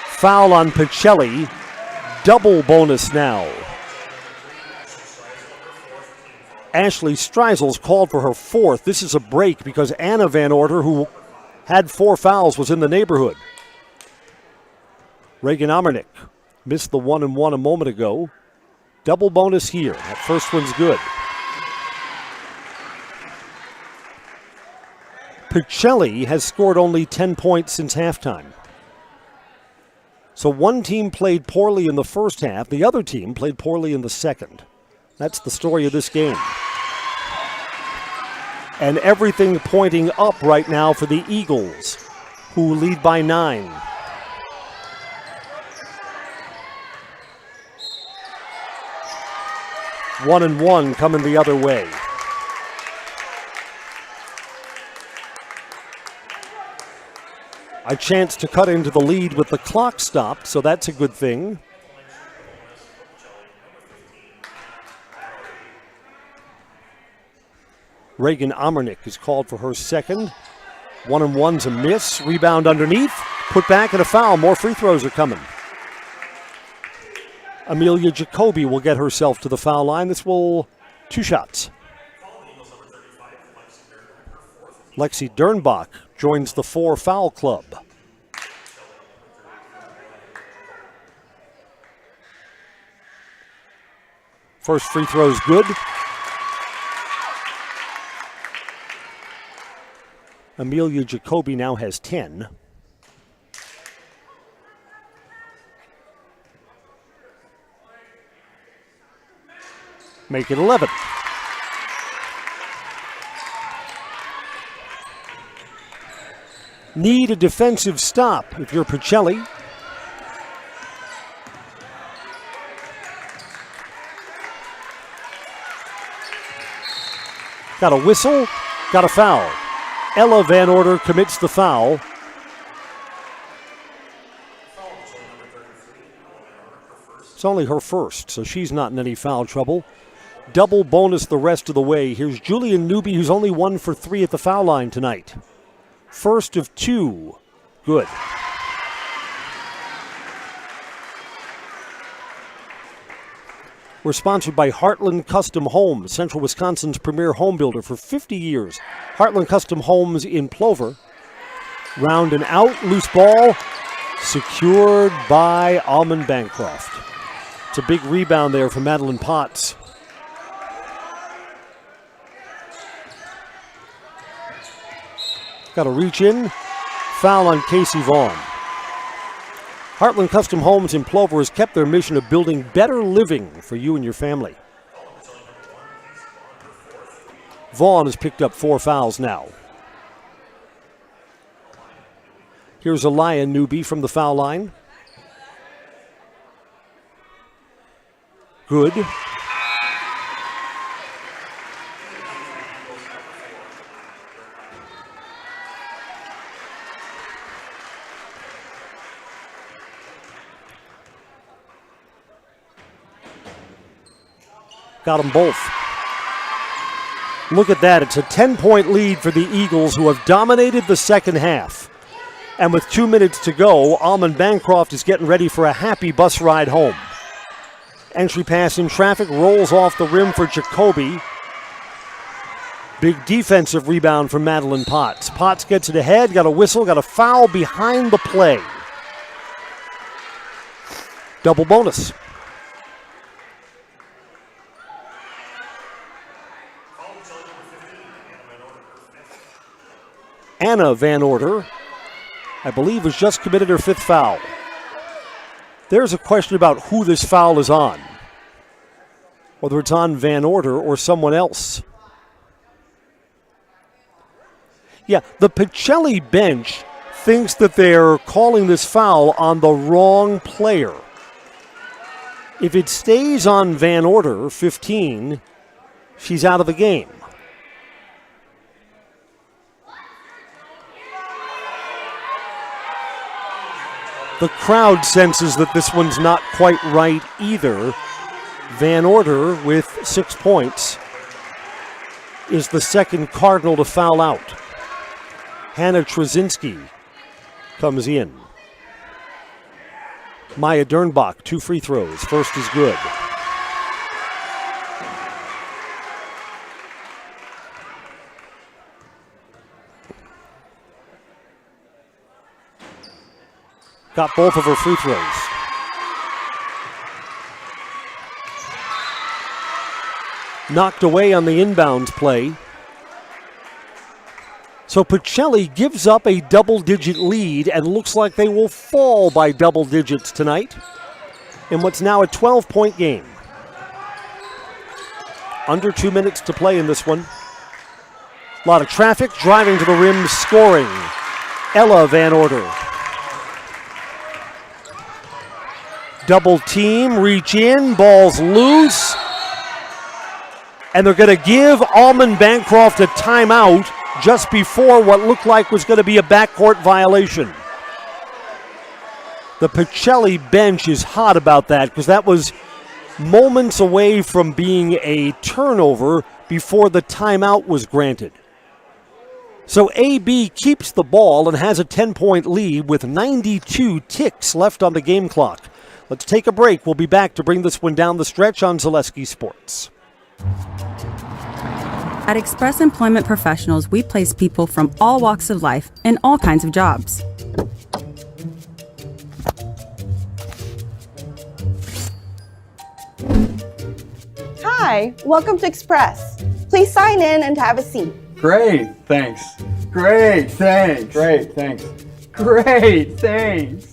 Foul on Pacelli. Double bonus now. Ashley Streisel's called for her 4th. This is a break because Anna Van Order, who had 4 fouls, was in the neighborhood. Reagan Amernick missed the 1-and-1 a moment ago. Double bonus here. That first one's good. Pacelli has scored only 10 points since halftime. So one team played poorly in the first half. The other team played poorly in the second. That's the story of this game. And everything pointing up right now for the Eagles, who lead by 9. One and one coming the other way. A chance to cut into the lead with the clock stopped, so that's a good thing. Reagan Amernick is called for her 2nd. 1-and-one's a miss. Rebound underneath. Put back and a foul. More free throws are coming. Amelia Jacoby will get herself to the foul line. This will 2 shots. Lexi Dernbach joins the 4 foul club. First free throw is good. Amelia Jacoby now has 10. Make it 11. Need a defensive stop if you're Pacelli. Got a whistle, got a foul. Ella Van Order commits the foul. It's only her first, so she's not in any foul trouble. Double bonus the rest of the way. Here's Julian Newby, who's only 1 for 3 at the foul line tonight. First of 2. Good. We're sponsored by Heartland Custom Homes, Central Wisconsin's premier home builder for 50 years. Heartland Custom Homes in Plover. Round and out, loose ball, secured by Almond-Bancroft. It's a big rebound there for Madeline Potts. Got to reach in. Foul on Casey Vaughn. Heartland Custom Homes in Plover has kept their mission of building better living for you and your family. Vaughn has picked up 4 fouls now. Here's Elia Newby from the foul line. Good. Got them both. Look at that. It's a 10-point lead for the Eagles, who have dominated the second half. And with 2 minutes to go, Almond-Bancroft is getting ready for a happy bus ride home. Entry pass in traffic, rolls off the rim for Jacoby. Big defensive rebound from Madeline Potts. Potts gets it ahead, got a whistle, got a foul behind the play. Double bonus. Anna Van Order, I believe, has just committed her 5th foul. There's a question about who this foul is on, whether it's on Van Order or someone else. Yeah, the Pacelli bench thinks that they're calling this foul on the wrong player. If it stays on Van Order, 15, she's out of the game. The crowd senses that this one's not quite right either. Van Order, with 6 points, is the second Cardinal to foul out. Hannah Trzynski comes in. Maya Dernbach, 2 free throws. First is good. Got both of her free throws. Knocked away on the inbounds play. So Pacelli gives up a double-digit lead and looks like they will fall by double digits tonight in what's now a 12-point game. Under 2 minutes to play in this one. A lot of traffic, driving to the rim, scoring. Ella Van Order. Double team, reach in, ball's loose. And they're going to give Almond-Bancroft a timeout just before what looked like was going to be a backcourt violation. The Pacelli bench is hot about that because that was moments away from being a turnover before the timeout was granted. So AB keeps the ball and has a 10-point lead with 92 ticks left on the game clock. Let's take a break. We'll be back to bring this one down the stretch on Zaleski Sports. At Express Employment Professionals, we place people from all walks of life in all kinds of jobs. Hi, welcome to Express. Please sign in and have a seat. Great, thanks. Great, thanks. Great, thanks. Great, thanks.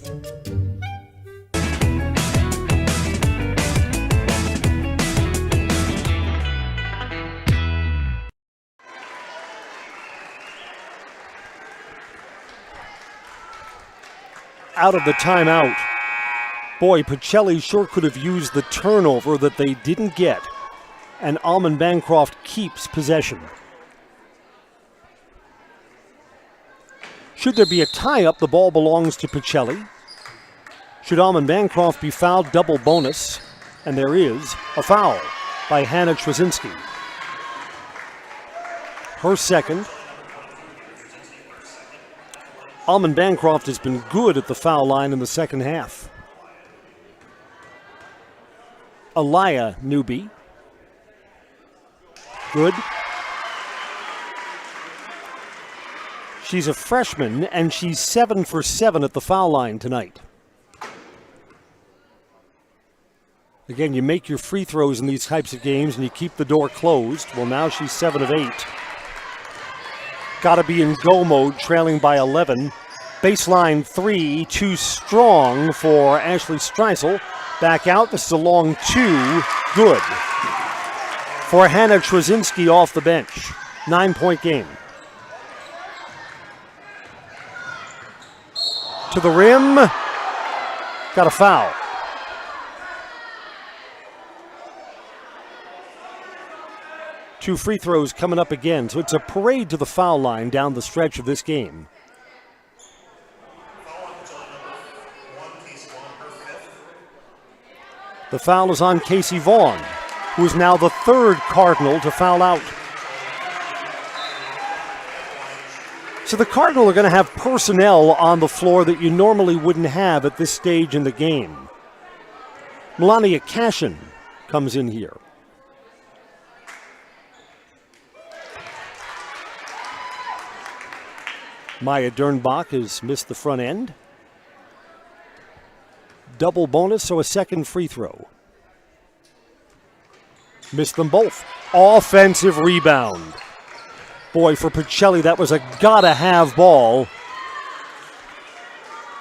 Out of the timeout. Boy, Pacelli sure could have used the turnover that they didn't get. And Almond-Bancroft keeps possession. Should there be a tie-up, the ball belongs to Pacelli. Should Almond-Bancroft be fouled, double bonus. And there is a foul by Hannah Trzynski. Her second. Almond-Bancroft has been good at the foul line in the second half. Aliyah Newby. Good. She's a freshman, and she's 7 for 7 at the foul line tonight. Again, you make your free throws in these types of games, and you keep the door closed. Well, now she's 7 of 8. Got to be in go mode, trailing by 11. Baseline 3, too strong for Ashley Streisel. Back out, this is a long 2, good. For Hannah Trzynski off the bench, 9-point game. To the rim, got a foul. Two free throws coming up again, so it's a parade to the foul line down the stretch of this game. The foul is on Casey Vaughn, who is now the third Cardinal to foul out. So the Cardinal are going to have personnel on the floor that you normally wouldn't have at this stage in the game. Melania Cashin comes in here. Maya Dernbach has missed the front end. Double bonus, so a second free throw. Missed them both. Offensive rebound. Boy, for Pacelli, that was a gotta-have ball.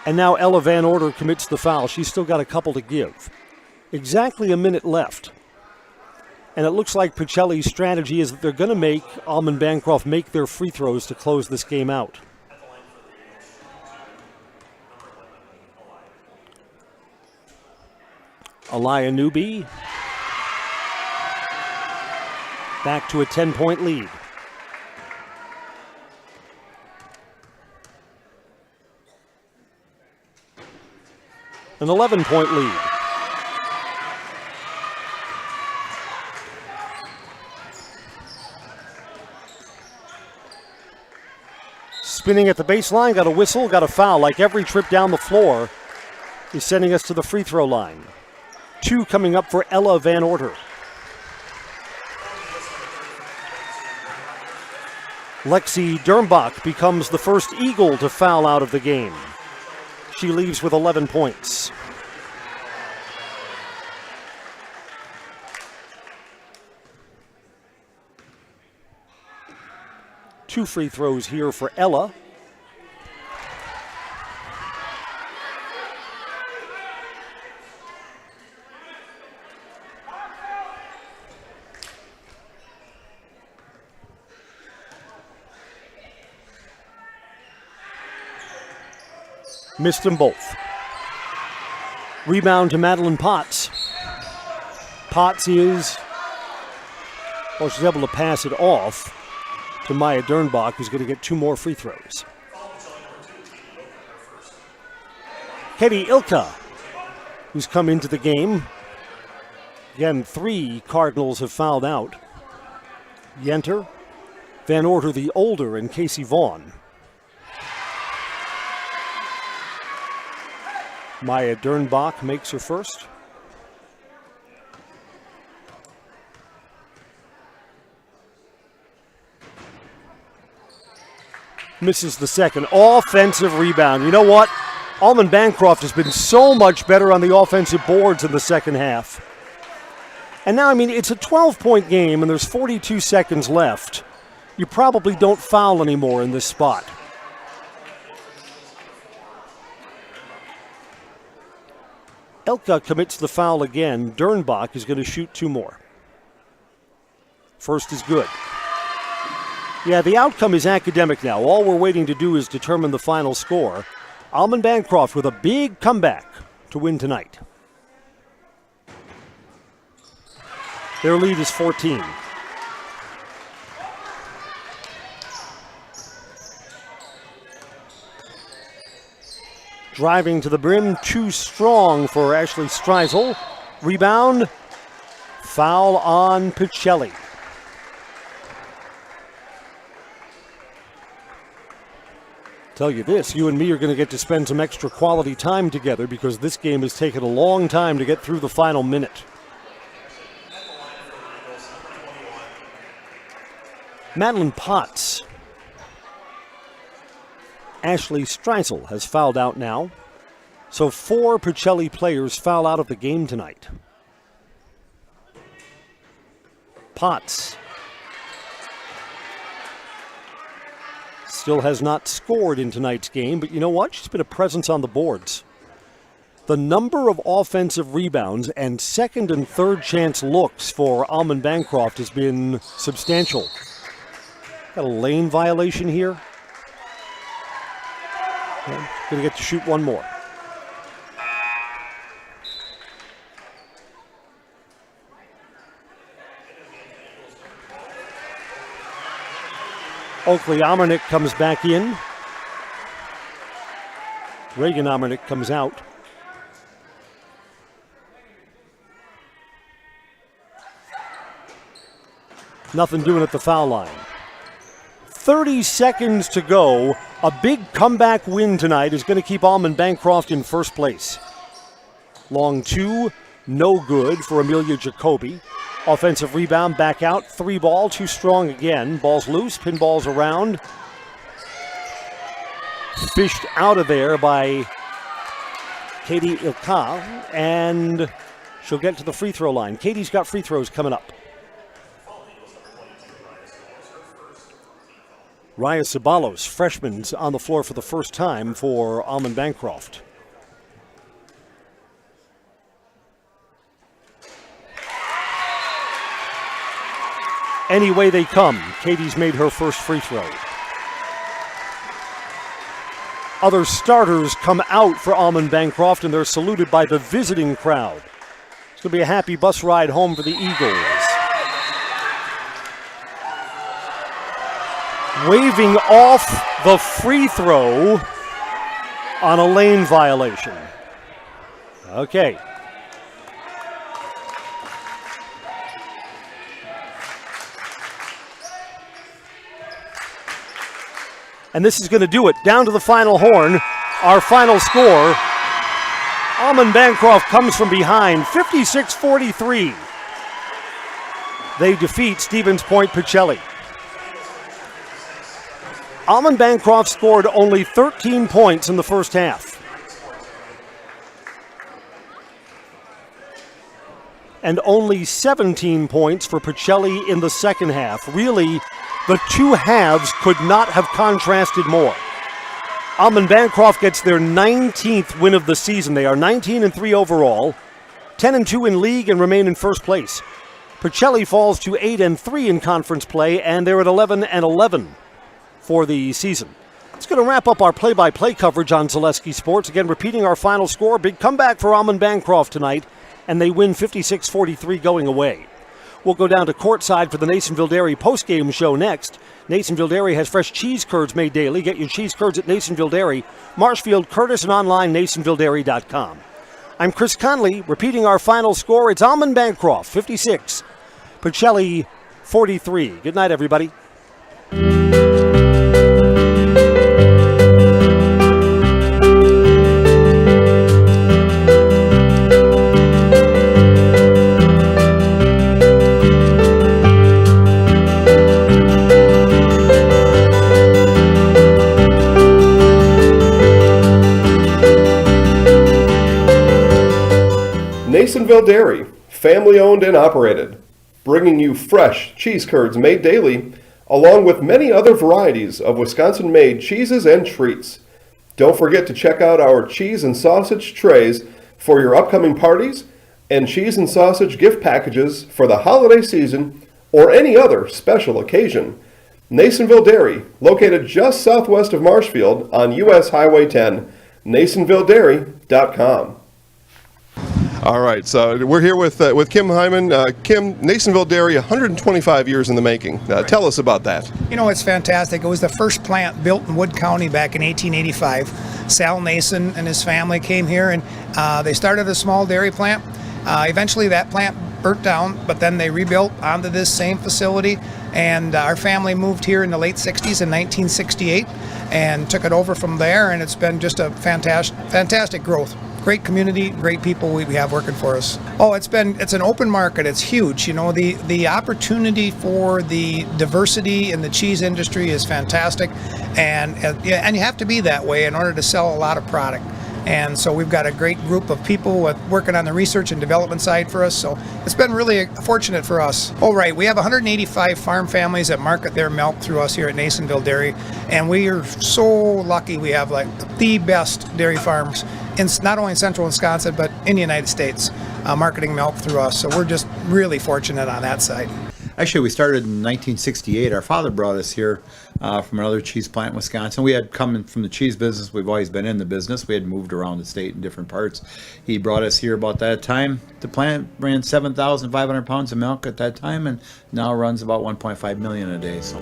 And now Ella Van Order commits the foul. She's still got a couple to give. Exactly a minute left. And it looks like Pacelli's strategy is that they're going to make Almond-Bancroft make their free throws to close this game out. Aliyah Newby back to a 10-point lead. An 11-point lead. Spinning at the baseline, got a whistle, got a foul. Like every trip down the floor is sending us to the free throw line. 2 coming up for Ella Van Order. Lexi Dernbach becomes the first Eagle to foul out of the game. She leaves with 11 points. Two free throws here for Ella. Missed them both. Rebound to Madeline Potts. Potts she's able to pass it off to Maya Dernbach, who's going to get 2 more free throws. Katie Ilka, who's come into the game. Again, 3 Cardinals have fouled out. Yenter, Van Order the older, and Casey Vaughn. Maya Dernbach makes her first. Misses the second. Offensive rebound. You know what? Almond-Bancroft has been so much better on the offensive boards in the second half. And now, it's a 12-point game and there's 42 seconds left. You probably don't foul anymore in this spot. Elka commits the foul again. Dernbach is going to shoot 2 more. First is good. Yeah, the outcome is academic now. All we're waiting to do is determine the final score. Almond-Bancroft with a big comeback to win tonight. Their lead is 14. Driving to the brim, too strong for Ashley Streisel. Rebound, foul on Pacelli. Tell you this, you and me are going to get to spend some extra quality time together because this game has taken a long time to get through the final minute. Madeline Potts. Ashley Streisel has fouled out now. So 4 Pacelli players foul out of the game tonight. Potts still has not scored in tonight's game, but you know what? She's been a presence on the boards. The number of offensive rebounds and second and third chance looks for Almond-Bancroft has been substantial. Got a lane violation here. Okay, gonna get to shoot one more. Oakley Amernick comes back in. Reagan Amernick comes out. Nothing doing at the foul line. 30 seconds to go. A big comeback win tonight is going to keep Almond-Bancroft in first place. Long 2, no good for Amelia Jacoby. Offensive rebound back out. 3 ball, too strong again. Ball's loose, pinball's around. Fished out of there by Katie Ilka, and she'll get to the free throw line. Katie's got free throws coming up. Raya Ceballos, freshman's on the floor for the first time for Almond-Bancroft. Any way they come, Katie's made her first free throw. Other starters come out for Almond-Bancroft, and they're saluted by the visiting crowd. It's going to be a happy bus ride home for the Eagles. Waving off the free throw on a lane violation. Okay. And this is going to do it. Down to the final horn. Our final score. Almond-Bancroft comes from behind, 56-43. They defeat Stevens Point Pacelli. Almond-Bancroft scored only 13 points in the first half. And only 17 points for Pacelli in the second half. Really, the two halves could not have contrasted more. Almond-Bancroft gets their 19th win of the season. They are 19-3 overall, 10-2 in league, and remain in first place. Pacelli falls to 8-3 in conference play, and they're at 11-11 for the season. It's going to wrap up our play-by-play coverage on Zaleski Sports. Again, repeating our final score. Big comeback for Almond-Bancroft tonight, and they win 56-43 going away. We'll go down to courtside for the Nasonville Dairy postgame show next. Nasonville Dairy has fresh cheese curds made daily. Get your cheese curds at Nasonville Dairy, Marshfield, Curtis, and online, NasonvilleDairy.com. I'm Chris Conley, repeating our final score. It's Almond-Bancroft, 56, Pacelli, 43. Good night, everybody. Nasonville Dairy, family owned and operated, bringing you fresh cheese curds made daily, along with many other varieties of Wisconsin-made cheeses and treats. Don't forget to check out our cheese and sausage trays for your upcoming parties and cheese and sausage gift packages for the holiday season or any other special occasion. Nasonville Dairy, located just southwest of Marshfield on US Highway 10, NasonvilleDairy.com. All right, so we're here with Kim Hyman. Kim, Nasonville Dairy, 125 years in the making. Tell us about that. You know, it's fantastic. It was the first plant built in Wood County back in 1885. Sal Nason and his family came here, and they started a small dairy plant. Eventually that plant burnt down, but then they rebuilt onto this same facility, and our family moved here in the late 60s in 1968 and took it over from there, and it's been just a fantastic growth. Great community, great people we have working for us. Oh, it's an open market. It's huge. You know, the opportunity for the diversity in the cheese industry is fantastic, and you have to be that way in order to sell a lot of product. And so we've got a great group of people working on the research and development side for us. So it's been really fortunate for us. Oh, right. We have 185 farm families that market their milk through us here at Nasonville Dairy. And we are so lucky we have like the best dairy farms in not only in central Wisconsin, but in the United States, marketing milk through us. So we're just really fortunate on that side. Actually, we started in 1968. Our father brought us here from another cheese plant in Wisconsin. We had come from the cheese business. We've always been in the business. We had moved around the state in different parts. He brought us here about that time. The plant ran 7,500 pounds of milk at that time, and now runs about 1.5 million a day. So.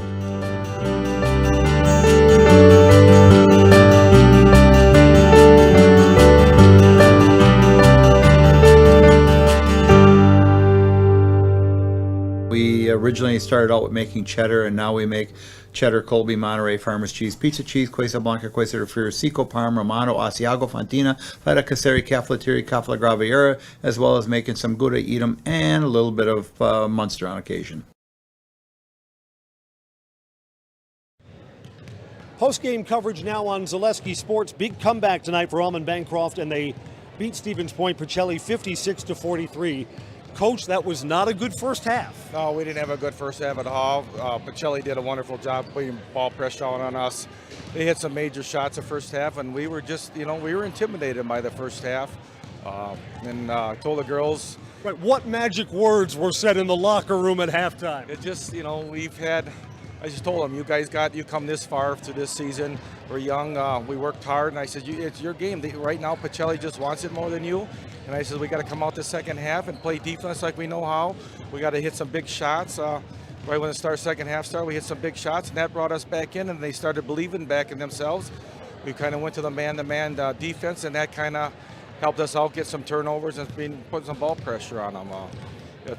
We originally started out with making cheddar, and now we make cheddar, Colby, Monterey, Farmers Cheese, Pizza Cheese, Quesa Blanca, Quesa de Friar, Seco, Parma, Romano, Asiago, Fontina, Feta Caseri, Cafflettieri, Cafla Graviera, as well as making some Gouda Edam and a little bit of Munster on occasion. Post-game coverage now on Zaleski Sports. Big comeback tonight for Almond-Bancroft, and they beat Stevens Point Pacelli 56-43. Coach, that was not a good first half. No, we didn't have a good first half at all. Pacelli did a wonderful job putting ball pressure on us. They hit some major shots the first half, and we were just, we were intimidated by the first half. And told the girls. Right, what magic words were said in the locker room at halftime? It just, I just told them, you come this far to this season. We're young, we worked hard, and I said, it's your game. Right now, Pacelli just wants it more than you. And I said, we got to come out the second half and play defense like we know how. We got to hit some big shots. Right when the second half started, we hit some big shots, and that brought us back in, and they started believing back in themselves. We kind of went to the man-to-man defense, and that kind of helped us out get some turnovers and put some ball pressure on them.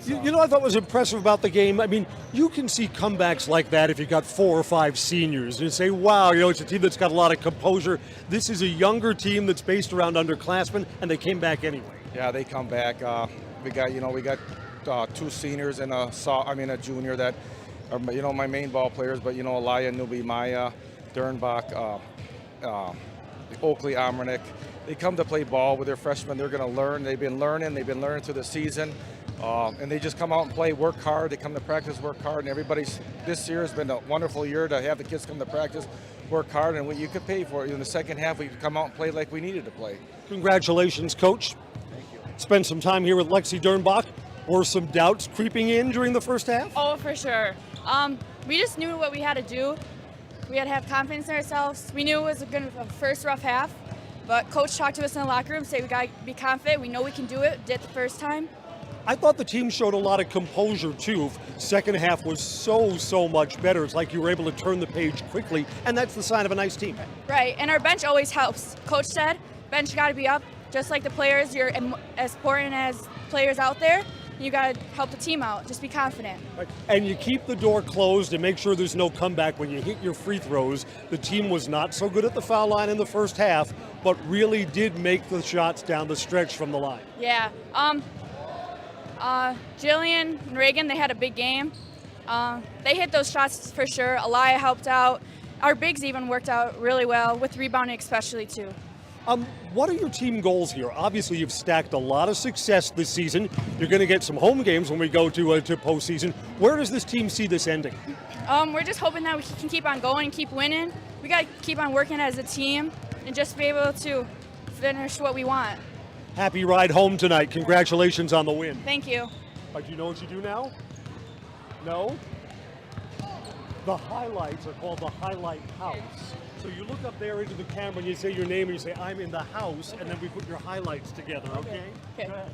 You know what I thought was impressive about the game? I mean, you can see comebacks like that if you got 4 or 5 seniors and say, wow, it's a team that's got a lot of composure. This is a younger team that's based around underclassmen, and they came back anyway. Yeah, they come back. We got 2 seniors and a junior that are, my main ball players, but, Elia, Nubi, Maya, Dernbach, Oakley, Amranick. They come to play ball with their freshmen. They're going to learn. They've been learning through the season. And they just come out and play, work hard. They come to practice, work hard, and this year has been a wonderful year to have the kids come to practice, work hard, and what you could pay for it. In the second half, we could come out and play like we needed to play. Congratulations, Coach. Thank you. Spend some time here with Lexi Dernbach. Were some doubts creeping in during the first half? Oh, for sure. We just knew what we had to do. We had to have confidence in ourselves. We knew it was a first rough half, but Coach talked to us in the locker room, said we got to be confident. We know we can do it. Did it the first time. I thought the team showed a lot of composure, too. Second half was so much better. It's like you were able to turn the page quickly, and that's the sign of a nice team. Right, and our bench always helps. Coach said, bench got to be up. Just like the players, you're as important as players out there. You got to help the team out. Just be confident. Right. And you keep the door closed and make sure there's no comeback when you hit your free throws. The team was not so good at the foul line in the first half, but really did make the shots down the stretch from the line. Yeah. Jillian and Reagan, they had a big game. They hit those shots for sure. Elia helped out. Our bigs even worked out really well, with rebounding especially too. What are your team goals here? Obviously, you've stacked a lot of success this season. You're going to get some home games when we go to postseason. Where does this team see this ending? We're just hoping that we can keep on going and keep winning. We got to keep on working as a team and just be able to finish what we want. Happy ride home tonight. Congratulations on the win. Thank you. Do you know what you do now? No? The highlights are called the highlight house. So you look up there into the camera and you say your name and you say, I'm in the house, and then we put your highlights together, okay? Okay. Go ahead.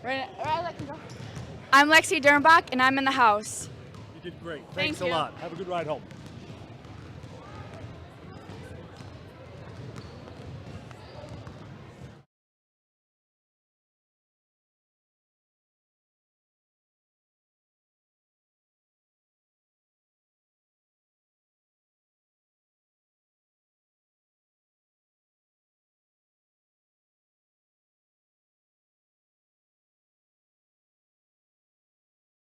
I'm Lexi Dernbach, and I'm in the house. You did great. Thank Thanks a you. lot. Have a good ride home.